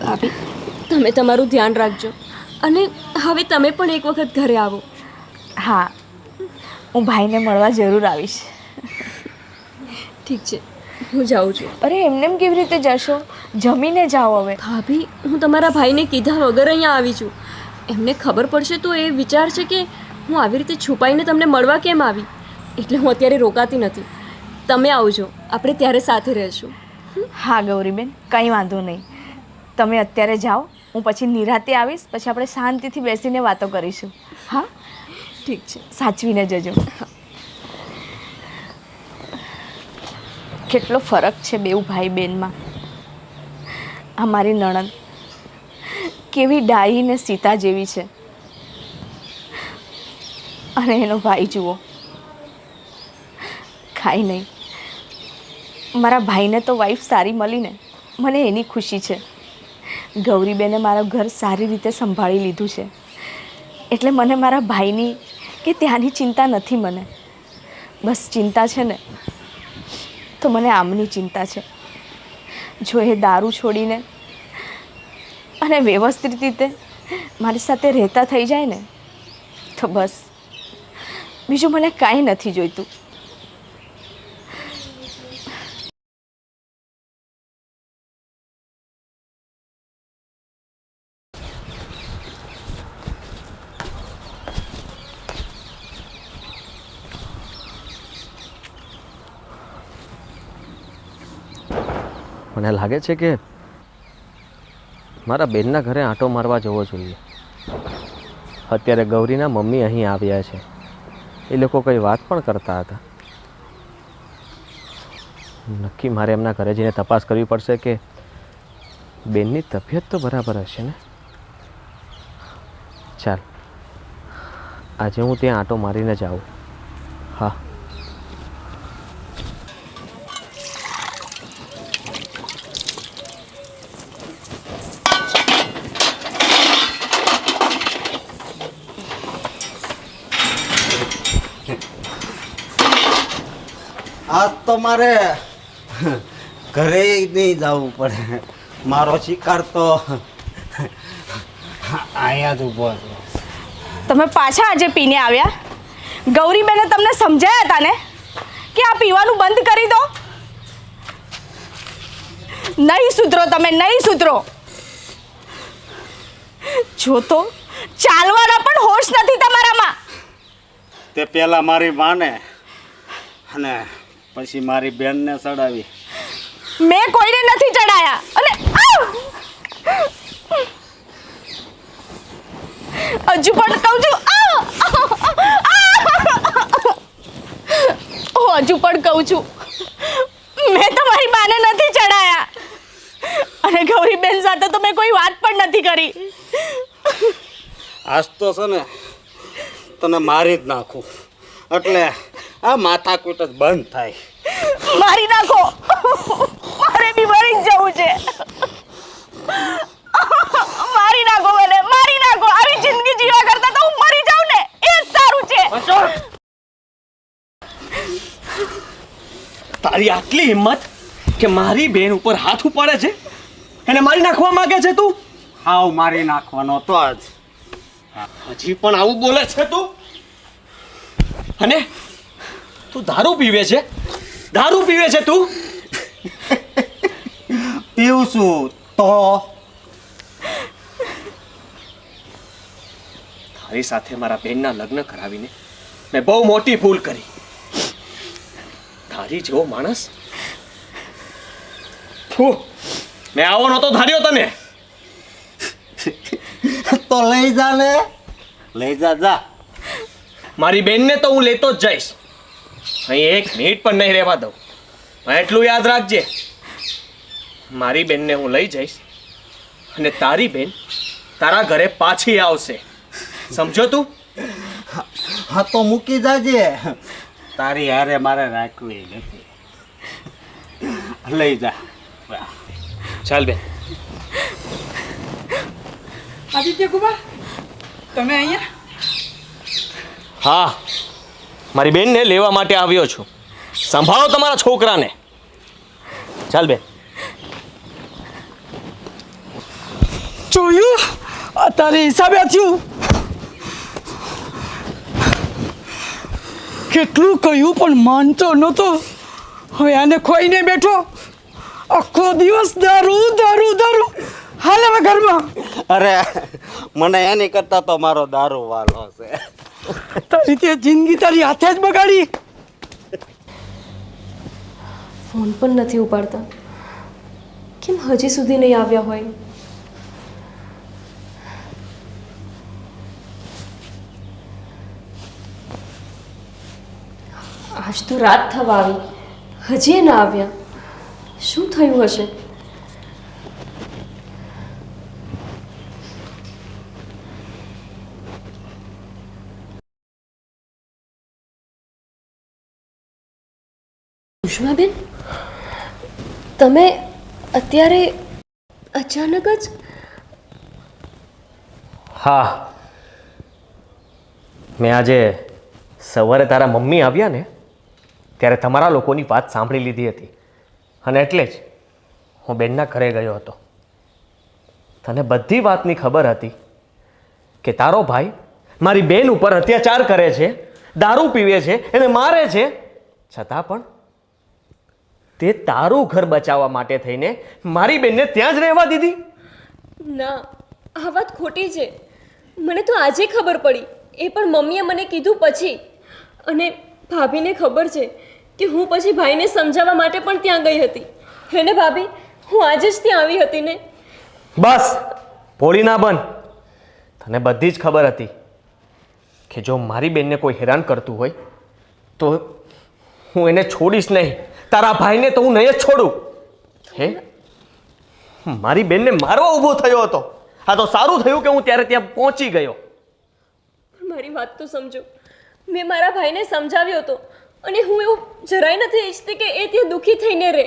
ભાભી, તમે તમારું ધ્યાન રાખજો અને હવે તમે પણ એક વખત ઘરે આવો.
હા, હું ભાઈને મળવા જરૂર આવીશ.
ઠીક છે, હું જાઉં છું.
અરે એમને એમ કેવી રીતે જશો? જમીને જાઓ હવે.
ભાભી, હું તમારા ભાઈને કીધા વગર અહીંયા આવી છું. એમને ખબર પડશે તો એ વિચારશે કે હું આવી રીતે છુપાઈને તમને મળવા કેમ આવી. એટલે હું અત્યારે રોકાતી નથી. તમે આવજો, આપણે ત્યારે સાથે રહેશું.
હા ગૌરીબેન, કંઈ વાંધો નહીં. તમે અત્યારે જાઓ, હું પછી નિરાતે આવીશ, પછી આપણે શાંતિથી બેસીને વાતો કરીશું. હા,
ઠીક છે.
સાચવીને જજો. કેટલો ફરક છે બેઉ ભાઈ બહેનમાં. અમારી નણંદ કેવી ડાહી ને સીતા જેવી છે, અને એનો ભાઈ જુઓ, કાંઈ નહીં. મારા ભાઈને તો વાઈફ સારી મળીને મને એની ખુશી છે. ગૌરીબેને મારું ઘર સારી રીતે સંભાળી લીધું છે, એટલે મને મારા ભાઈની કે ત્યાંની ચિંતા નથી. મને બસ ચિંતા છે ને તો મને આમની ચિંતા છે. જો એ દારૂ છોડીને અને વ્યવસ્થિત રીતે મારી સાથે રહેતા થઈ જાય ને તો બસ, બીજું મને કાંઈ નથી જોઈતું.
મને લાગે છે કે મારા બેનના ઘરે આંટો મારવા જવો જોઈએ. અત્યારે ગૌરીના મમ્મી અહીં આવ્યા છે. એ લોકો કંઈ વાત પણ કરતા હતા. નક્કી મારે એમના ઘરે જઈને તપાસ કરવી પડશે કે બેનની તબિયત તો બરાબર હશે ને. ચાલ, આજે હું ત્યાં આંટો મારીને જ આવું. હા.
આજ તો મારે ઘરે નહીં જવું પડે. મારો શિકાર તો અહીંયા જ ઊભો છે.
તમે પાછા આજે પીને આવ્યા? ગૌરીબેને તમને સમજાયા હતા ને કે આ પીવાનું બંધ કરી દો? નહીં સુધરો, તમે નહીં સુધરો. જો તો ચાલવાના પણ હોશ નથી તમારામાં.
તે પહેલાં મારી માને અને પછી મારી બેનને ચડાવી.
મેં કોઈને નથી ચડાયા. અને હજુ પણ કહું છું, હજુ પણ કહું છું, મેં તમારી બાને નથી ચડાયા. અને ગૌરીબેન સાથે તો મેં કોઈ વાત પણ નથી કરી.
આજ તો છે ને તને મારી જ નાખું, એટલે આ માથાકૂટ જ બંધ થાય.
મારી નાખો, મારે બી મરી જ જવું છે. મારી નાખો મને, મારી નાખો. આવી જિંદગી જીવા કરતા તો હું મરી જાઉં ને એ જ સારું છે.
તારી આટલી હિંમત કે મારી બેન ઉપર હાથ ઉપાડે છે, એને મારી નાખવા માંગે છે તું?
હાવ મારી નાખવાનો તો જ.
હજી પણ આવું બોલે છે તું? અને તું દારૂ પીવે છે? દારૂ પીવે છે તું?
પીવું છું તો?
તારી સાથે મારા બેનના લગ્ન કરાવીને મેં બહુ મોટી ભૂલ કરી. તારી જેવો માણસ મેં આવો નહોતો ધાર્યો તને.
તો લઈ જા ને, લઈ જા.
મારી બેનને તો હું લેતો જ જઈશ, અહીં એક મિનિટ પણ નહીં રહેવા દઉં. એટલું યાદ રાખજે, મારી બેનને હું લઈ જઈશ અને તારી બેન તારા ઘરે પાછી આવશે. સમજો તું?
હા તો મૂકી જાજે, તારી હારે મારે રાખવી નથી. લઈ જા.
ચાલ બેન.
આદિત્ય કુમાર, તમે અહીંયા?
હા, મારી બેનને લેવા માટે આવ્યો છું. સંભાળો તમારા છોકરાને. ચાલ બેન.
જોયું? અત્યારે હિસાબે થયું. કેટલું કહ્યું પણ માનતો નહોતો. હવે આને ખોઈને બેઠો. આખો દિવસ દારૂ દારૂ દારૂ. હાલ હવે ઘરમાં.
અરે મને એની કરતા તો મારો દારૂ વાલો છે.
તારી તે જિંદગી તારી હાથે જ બગાડી.
ફોન પણ નથી ઉપાડતા. કેમ હજી સુધી નહીં આવ્યા હોય? આજ તો રાત થવા આવી, હજી એ ના આવ્યા. શું થયું હશે? ઉષ્માબેન, તમે અત્યારે અચાનક જ?
હા, મેં આજે સવારે તારા મમ્મી આવ્યા ને ત્યારે તમારા લોકોની વાત સાંભળી લીધી હતી અને એટલે જ હું બેનના ઘરે ગયો હતો. તને બધી વાતની ખબર હતી કે તારો ભાઈ મારી બેન ઉપર અત્યાચાર કરે છે, દારૂ પીવે છે, એને મારે છે, છતાં પણ તે તારું ઘર બચાવવા માટે થઈને મારી બેનને ત્યાં જ રહેવા દીધી.
ના, આ વાત ખોટી છે. મને તો આજે ખબર પડી, એ પણ મમ્મીએ મને કીધું પછી. અને ભાભીને ખબર છે કે હું પછી ભાઈને સમજાવવા માટે પણ ત્યાં ગઈ હતી. અને ભાભી, હું આજે જ ત્યાં આવી હતી ને.
બસ ભોળી ના બન. તને બધી જ ખબર હતી કે જો મારી બેનને કોઈ હેરાન કરતું હોય તો હું એને છોડીશ નહીં. તારા ભાઈને તો હું નહીં જ છોડું. હે, મારી બેનને મારવા ઊભો થયો હતો. આ તો સારું થયું કે હું ત્યારે ત્યાં પહોંચી ગયો.
મારી વાત તો સમજો. મેં મારા ભાઈને સમજાવ્યો હતો અને હું એવું જરાય નથી ઈચ્છતી કે એ ત્યાં દુઃખી થઈને રહે.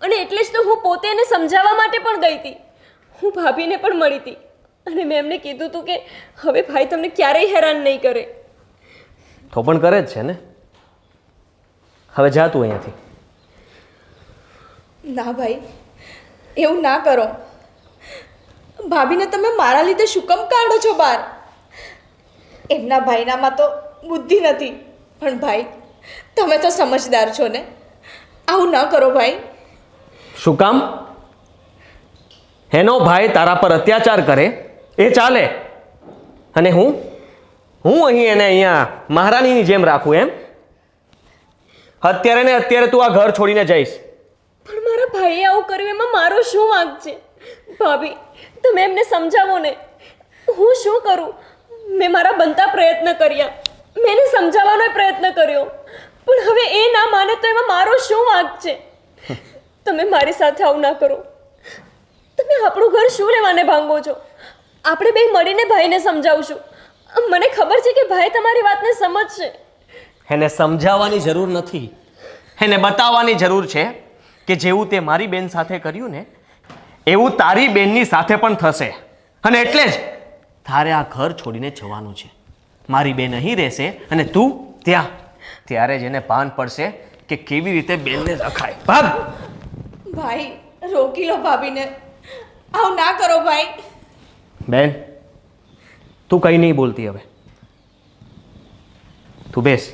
અને એટલે જ તો હું પોતે એને સમજાવવા માટે પણ ગઈ હતી. હું ભાભીને પણ મળી હતી અને મેં એમને કીધું હતું કે હવે ભાઈ તમને ક્યારેય હેરાન નહીં કરે.
તો પણ કરે જ છે ને. હવે જા તું અહીંયાથી.
ના ભાઈ, એવું ના કરો. ભાભીને તમે મારા લીધે શું કામ કાઢો છો બહાર? એમના ભાઈનામાં તો બુદ્ધિ નથી, પણ ભાઈ તમે તો સમજદાર છો ને. આવું ન કરો ભાઈ.
શું કામ? એનો ભાઈ તારા પર અત્યાચાર કરે એ ચાલે અને હું અહીં એને અહીંયા મહારાણીની જેમ રાખું એમ? અત્યારે ને અત્યારે તું આ ઘર છોડીને જઈશ.
પણ મારા ભાઈએ આવું કર્યું એમાં મારો શું વાંક છે? ભાભી, તમે એમને સમજાવો ને. હું શું કરું? મેં મારા બનતા પ્રયત્ન કર્યા, મેં એને સમજાવવાનો પ્રયત્ન કર્યો, પણ હવે એ ના માને તો એમાં મારો શું વાંક છે? તમે મારી સાથે આવું ના કરો. તમે આપણું ઘર શું લેવાને ભાંગો છો? આપણે બે મળીને ભાઈને સમજાવશું. મને ખબર છે કે ભાઈ તમારી વાતને સમજશે.
એને સમજાવવાની જરૂર નથી, એને બતાવવાની જરૂર છે કે જેવું તે મારી બેન સાથે કર્યું ને એવું તારી બેનની સાથે પણ થશે. અને એટલે જ તારે આ ઘર છોડીને જવાનું છે. મારી બેન અહીં રહેશે અને તું ત્યાં. ત્યારે જ એને ભાન પડશે કે કેવી રીતે બેનને રખાય. ભાગ.
ભાઈ, રોકી લો ભાભીને. આવું ના કરો ભાઈ.
બેન, તું કંઈ નહીં બોલતી હવે. તું બેસ.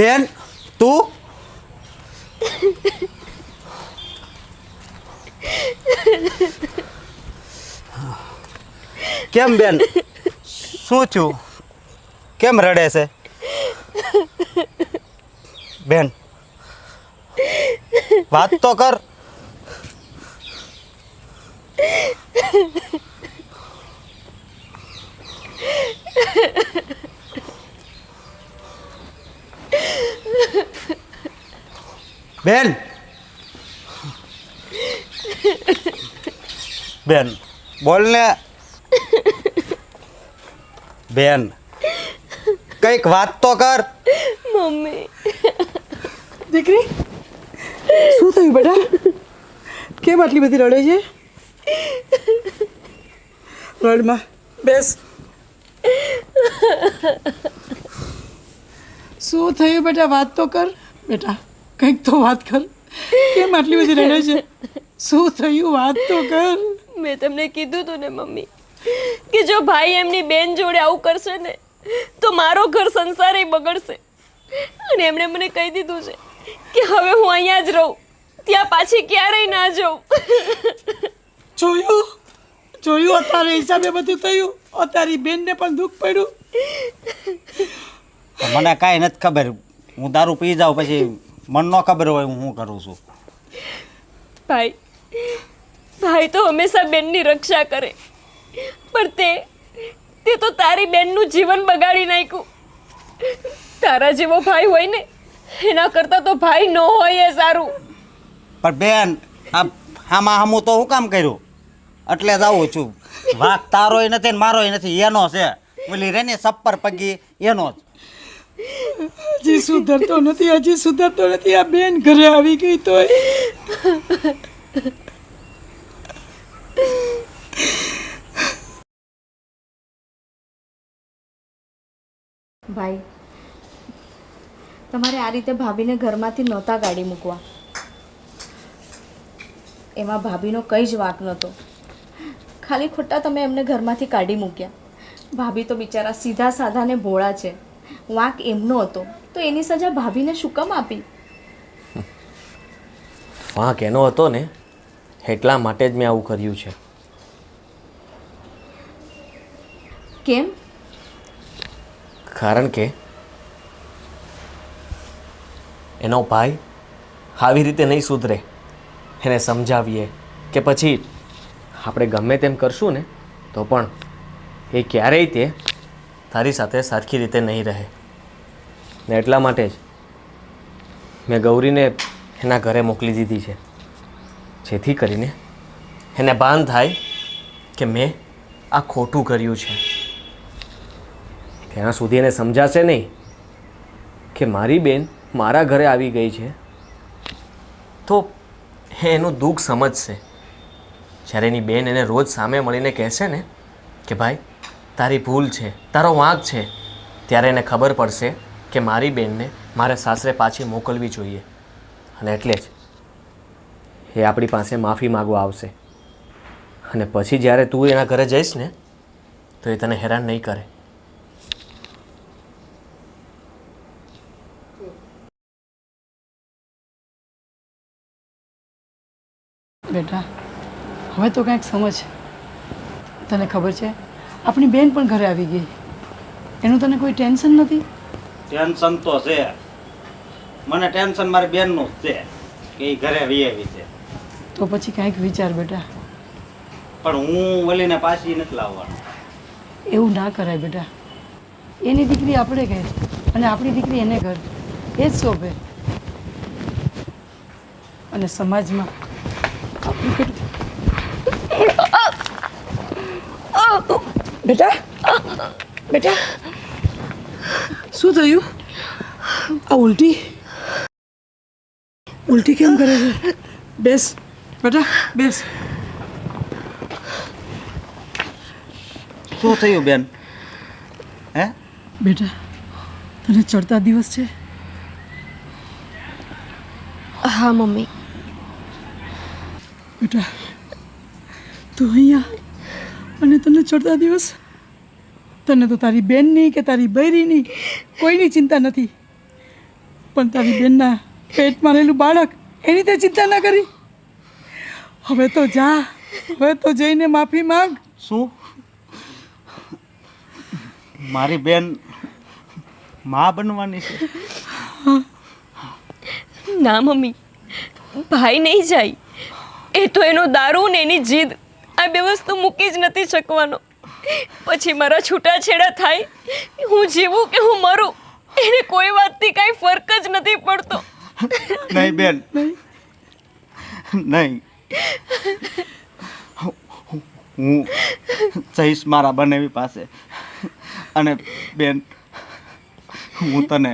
બેન, તું કેમ બેન? શું થયું? કેમ રડે છે બેન? વાત તો કર. બેન બેન બોલ ને બેન, કઈક વાત તો કર.
મમ્મી,
દીકરી શું થયું બેટા? કેમ આટલી બધી રડે છે? રડમાં બેસ. શું થયું બેટા? વાત તો કર બેટા, કંઈક તો વાત કર. કેમ આટલી બધી રડે છે? શું થયું? વાત તો કર.
મેં તમને કીધું તું ને મમ્મી કે જો ભાઈ એમની બેન જોડે આવું કરશે ને તો મારો ઘર સંસાર બગડશે. અને એમણે મને કહી દીધું છે કે હવે હું અહીંયા જ રહું, ત્યાં પાછી ક્યારેય ના જાઉં.
જોયું જોયું, અત્યારે હિસાબે બધું થયું. તારી બેનને પણ દુઃખ પડ્યું.
મને કાંઈ નથી ખબર. હું દારૂ પી જાઉં પછી મને ન ખબર હોય હું શું કરું છું.
ભાઈ તો હંમેશા બેનની રક્ષા કરે, પણ તે તો તારી બેનનું જીવન બગાડી નાખ્યું. તારા જેવો ભાઈ હોય ને એના કરતાં તો ભાઈ ન હોય એ સારું.
પણ બેન, આમાં હમું તો હું કામ કર્યું એટલે જ આવું છું. વાંક તારોય નથી ને મારોય નથી, એનો છે. ઓલી રે ને સપ્પર પગી એનો જ.
હજી સુધરતો નથી, હજી સુધરતો નથી. આ બેન ઘરે આવી ગઈ તોય.
ભાઈ, તમારે આ રીતે ભાભીને ઘરમાંથી નહોતા કાઢી મૂકવા. એમાં ભાભીનો કંઈ જ વાંક નહોતો. ખાલી ખોટા તમે એમને ઘરમાંથી કાઢી મૂક્યા. ભાભી તો બિચારા સીધા સાધા ને ભોળા છે. વાંક એમનો હતો તો એની સજા ભાભીને શું કામ આપી?
વાંક એનો હતો ને એટલા માટે જ મેં આવું કર્યું છે.
કેમ?
કારણ કે એનો ભાઈ આવી રીતે નહીં સુધરે. એને સમજાવીએ કે પછી આપણે ગમે તેમ કરશું ને તો પણ એ ક્યારેય તે તારી સાથે સરખી રીતે નહીં રહે. ને એટલા માટે જ મેં ગૌરીને એના ઘરે મોકલી દીધી છે, જેથી કરીને એને ભાન થાય કે મેં આ ખોટું કર્યું છે. ત્યાં સુધી એને સમજાશે નહીં કે મારી બેન મારા ઘરે આવી ગઈ છે તો એ એનું દુઃખ સમજશે. જ્યારે એની બેન એને રોજ સામે મળીને કહેશે ને કે ભાઈ તારી ભૂલ છે, તારો વાંક છે, ત્યારે એને ખબર પડશે કે મારી બેનને મારે સાસરે પાછી મોકલવી જોઈએ. અને એટલે જ એ આપણી પાસે માફી માગવા આવશે. અને પછી જ્યારે તું એના ઘરે જઈશ ને તો એ તને હેરાન નહીં કરે.
બેટા, હવે તો કંઈક સમજ. તને ખબર છે આપણી બેન પણ ઘરે આવી ગઈ. એનું તને કોઈ ટેન્શન નથી?
ટેન્શન તો છે મને. ટેન્શન મારી બેનનું જ છે કે એ ઘરે વી આવી છે.
તો પછી કાંઈક વિચાર બેટા.
પણ હું વળીને પાછી નથી લાવવાનું.
એવું ના કરાય બેટા. એની દીકરી આપણે ઘર અને આપણી દીકરી એને ઘર, એ જ શોભે. અને સમાજમાં આપણું કેટલું. બેટા બેટા શું થયું? આ ઉલટી ઉલટી કેમ કરે છે? બેસ બેટા બેસ.
શું થયું બેન? હે
બેટા, તને ચડતા દિવસ છે?
હા મમ્મી.
બેટા તું અહીંયા અને તને ચડતા દિવસ? તને તો તારી બેનની કે તારી બૈરીની કોઈની ચિંતા નથી, પણ તારી બેનના પેટમાં રહેલું બાળક એની તે ચિંતા ના કરી. હવે તો જા, હવે તો જઈને માફી માંગ.
શું? મારી બેન માં બનવાની છે?
ના મમ્મી, ભાઈ નહીં જાય. એ તો એનો દારૂ ને એની જીદ આ બે વસ્તુ મૂકી જ નથી શકવાનો. પછી મારા છૂટાછેડા થાય, હું જીવું કે હું મરું એને કોઈ વાતથી કાંઈ ફરક જ નથી પડતો.
નહીં બેન, નહીં. હું જઈશ મારા બનેવી પાસે. અને બેન, હું તને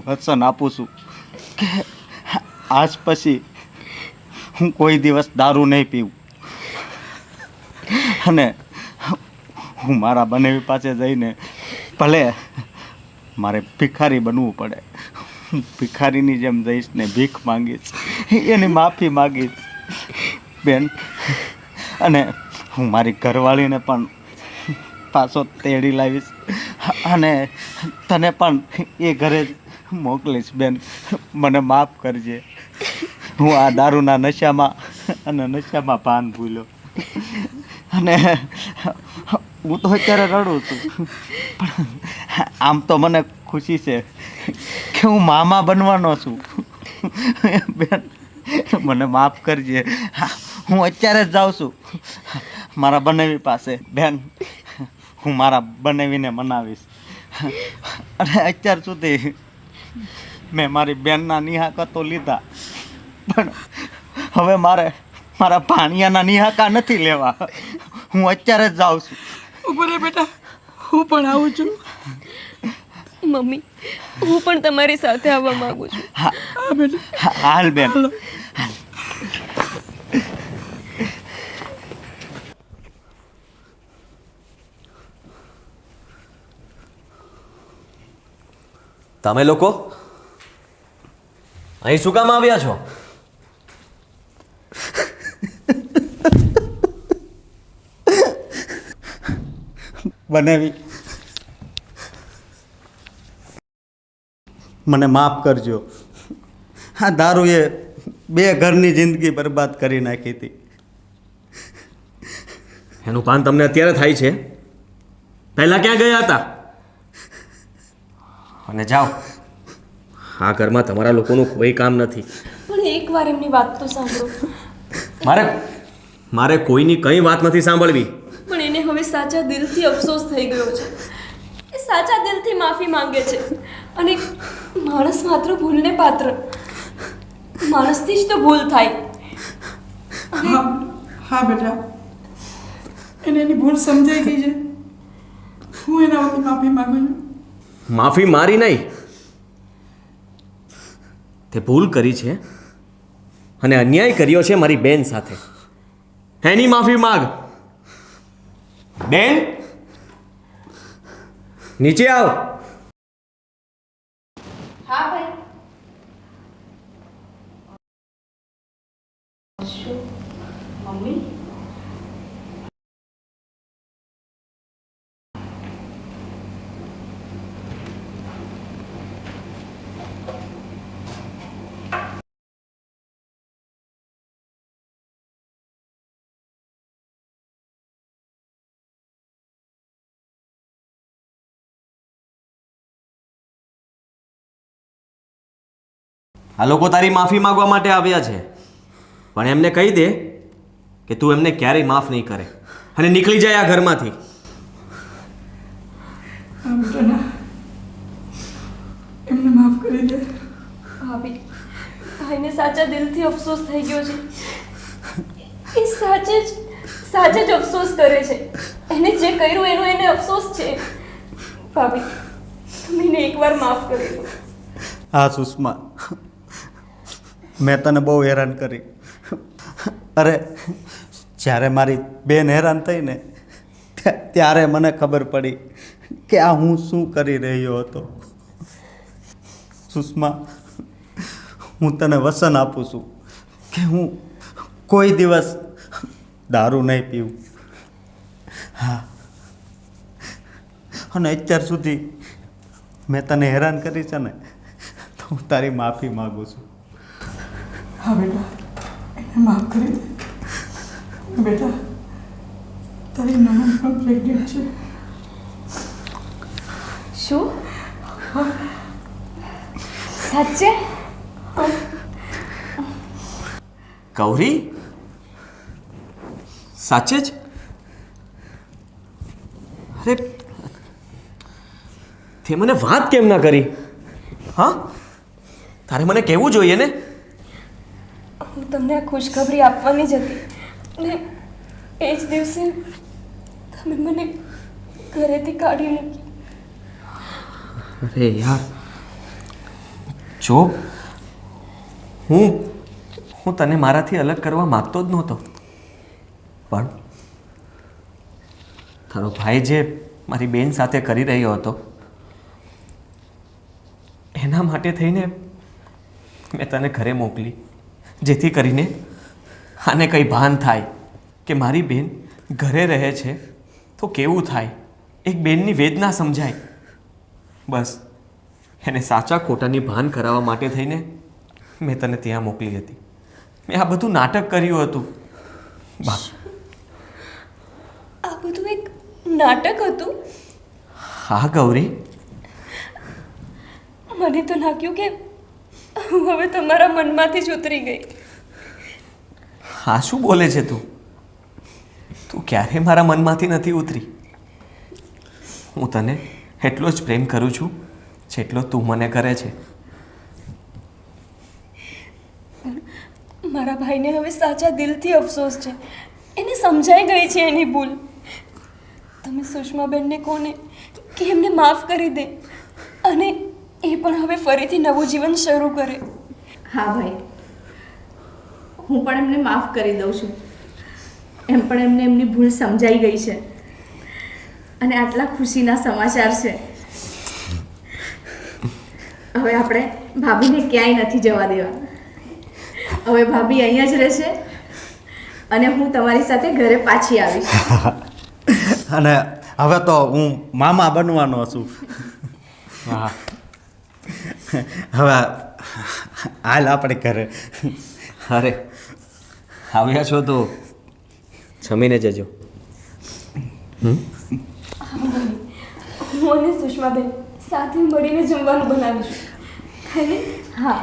વચન આપું છું કે આજ પછી હું કોઈ દિવસ દારૂ નહીં પીવું. અને હું મારા બનેવી પાસે જઈને ભલે મારે ભિખારી બનવું પડે, હું ભિખારીની જેમ જઈશ ને ભીખ માંગીશ, એની માફી માંગીશ બેન. અને હું મારી ઘરવાળીને પણ પાછો તેડી લાવીશ અને તને પણ એ ઘરે જ મોકલીશ બેન. મને માફ કરજે, હું આ દારૂના નશામાં ભાન ભૂલ્યો. અને હું તો અત્યારે રડું છું, પણ આમ તો મને ખુશી છે કે હું મામા બનવાનો છું. બેન, મને માફ કરજે. હું અત્યારે જ જાઉં છું મારા બનેવી પાસે. બેન, હું મારા બનેવીને મનાવીશ. અને અત્યાર સુધી મેં મારી બેનના નિહાકા તો લીધા, પણ હવે મારે મારા ભાણિયાના નિહાકા નથી લેવા. હું અત્યારે જ જાઉં છું.
ઉપર બેટા, હું પણ આવું છું.
મમ્મી, હું પણ તમારી સાથે આવવા માંગુ છું.
હા બેટા,
હાલ બેન.
તમે લોકો અહીં શું કામ આવ્યા છો?
બનેવી, મને માફ કરજો. હા, દારૂએ બે ઘરની જિંદગી બરબાદ કરી નાખી હતી.
એનું ભાન તમને અત્યારે થાય છે? પહેલા ક્યાં ગયા હતા? અને જાઓ, આ ઘરમાં તમારા લોકોનું કોઈ કામ નથી.
પણ એકવાર એમની વાત તો સાંભળો.
મારે કોઈની કંઈ વાત નથી સાંભળવી.
પણ એને હવે સાચા દિલથી અફસોસ થઈ ગયો છે. એ સાચા દિલથી માફી માંગે છે. અને માણસ માત્ર ભૂલને પાત્ર. માણસથી જ તો ભૂલ થાય.
હા બેટા, એને એની ભૂલ સમજાઈ ગઈ છે. હું એના વતી માફી માંગુ છું.
માફી મારી નહીં, તે ભૂલ કરી છે અને અન્યાય કર્યો છે મારી બેન સાથે. એની માફી માંગ. બેન, નીચે આવ.
હા ભાઈ. મમ્મી,
આ લોકો તારી માફી માંગવા માટે આવ્યા છે, પણ એમને કહી દે કે તું એમને ક્યારેય માફ નહીં કરે અને નીકળી જાય આ ઘરમાંથી.
હા બેટા, ના, એમને માફ કરી દે.
ભાભી, ભાઈને સાચા દિલથી અફસોસ થઈ ગયો છે. એ સાચે જ અફસોસ કરે છે. એને જે કર્યું એનો એને અફસોસ છે. ભાભી, તમે એને એકવાર માફ કરી દો.
હા સુષ્મા, મેં તને બહુ હેરાન કરી. અરે, જ્યારે મારી બેન હેરાન થઈ ને ત્યારે મને ખબર પડી કે આ હું શું કરી રહ્યો હતો. સુષ્મા, હું તને વચન આપું છું કે હું કોઈ દિવસ દારૂ નહીં પીવું. હા, અને અત્યાર સુધી મેં તને હેરાન કરી છે ને, તો હું તારી માફી માગું છું.
હા બેટા, એને માફ કરી દે. બેટા, તારી નણંદ પણ પ્રેગ્નેન્ટ છે.
શું સાચે?
ગૌરી સાચે જ? અરે તે મને વાત કેમ ના કરી? હા, તારે મને કહેવું જોઈએ ને.
હું તમને આ ખુશખબરી આપવાની જ હતી ને એ જ દિવસે તમે મને ઘરેથી કાઢી મૂકી.
અરે યાર, જો હું તને મારાથી અલગ કરવા માંગતો જ નહોતો, પણ તારો ભાઈ જે મારી બેન સાથે કરી રહ્યો હતો એના માટે થઈને મેં તને ઘરે મોકલી, જેથી કરીને આને કંઈ ભાન થાય કે મારી બેન ઘરે રહે છે તો કેવું થાય, એક બેનની વેદના સમજાય. બસ એને સાચા ખોટાની ભાન કરાવવા માટે થઈને મેં તને ત્યાં મોકલી હતી. મેં આ બધું નાટક કર્યું હતું. બા,
આ બધું એક નાટક હતું?
હા ગૌરી,
મને તો લાગ્યું કે હું હવે તમારા મનમાંથી જ ઉતરી ગઈ.
હા શું બોલે છે તું? તું ક્યારેય મારા મનમાંથી નથી ઉતરી. હું તને એટલો જ પ્રેમ કરું છું જેટલો તું મને કરે છે.
મારા ભાઈને હવે સાચા દિલથી અફસોસ છે. એને સમજાઈ ગઈ છે એની ભૂલ. તમે સુષ્માબેનને કોને કે એમને માફ કરી દે અને એ પણ હવે ફરીથી નવું જીવન શરૂ કરે.
હા ભાઈ, હું પણ એમને માફ કરી દઉં છું. એમ પણ એમને એમની ભૂલ સમજાઈ ગઈ છે અને આટલા ખુશીના સમાચાર છે. હવે આપણે ભાભીને ક્યાંય નથી જવા દેવા. હવે ભાભી અહીંયા જ રહેશે અને હું તમારી સાથે ઘરે પાછી આવીશ.
અને હવે તો હું મામા બનવાનો છું.
હા,
હવે હાલ આપણે ઘરે.
અરે આવ્યા છો તો જમીને જજો.
હું અને સુષ્માબેન સાથે મળીને જમવાનું બનાવીશું.
હા.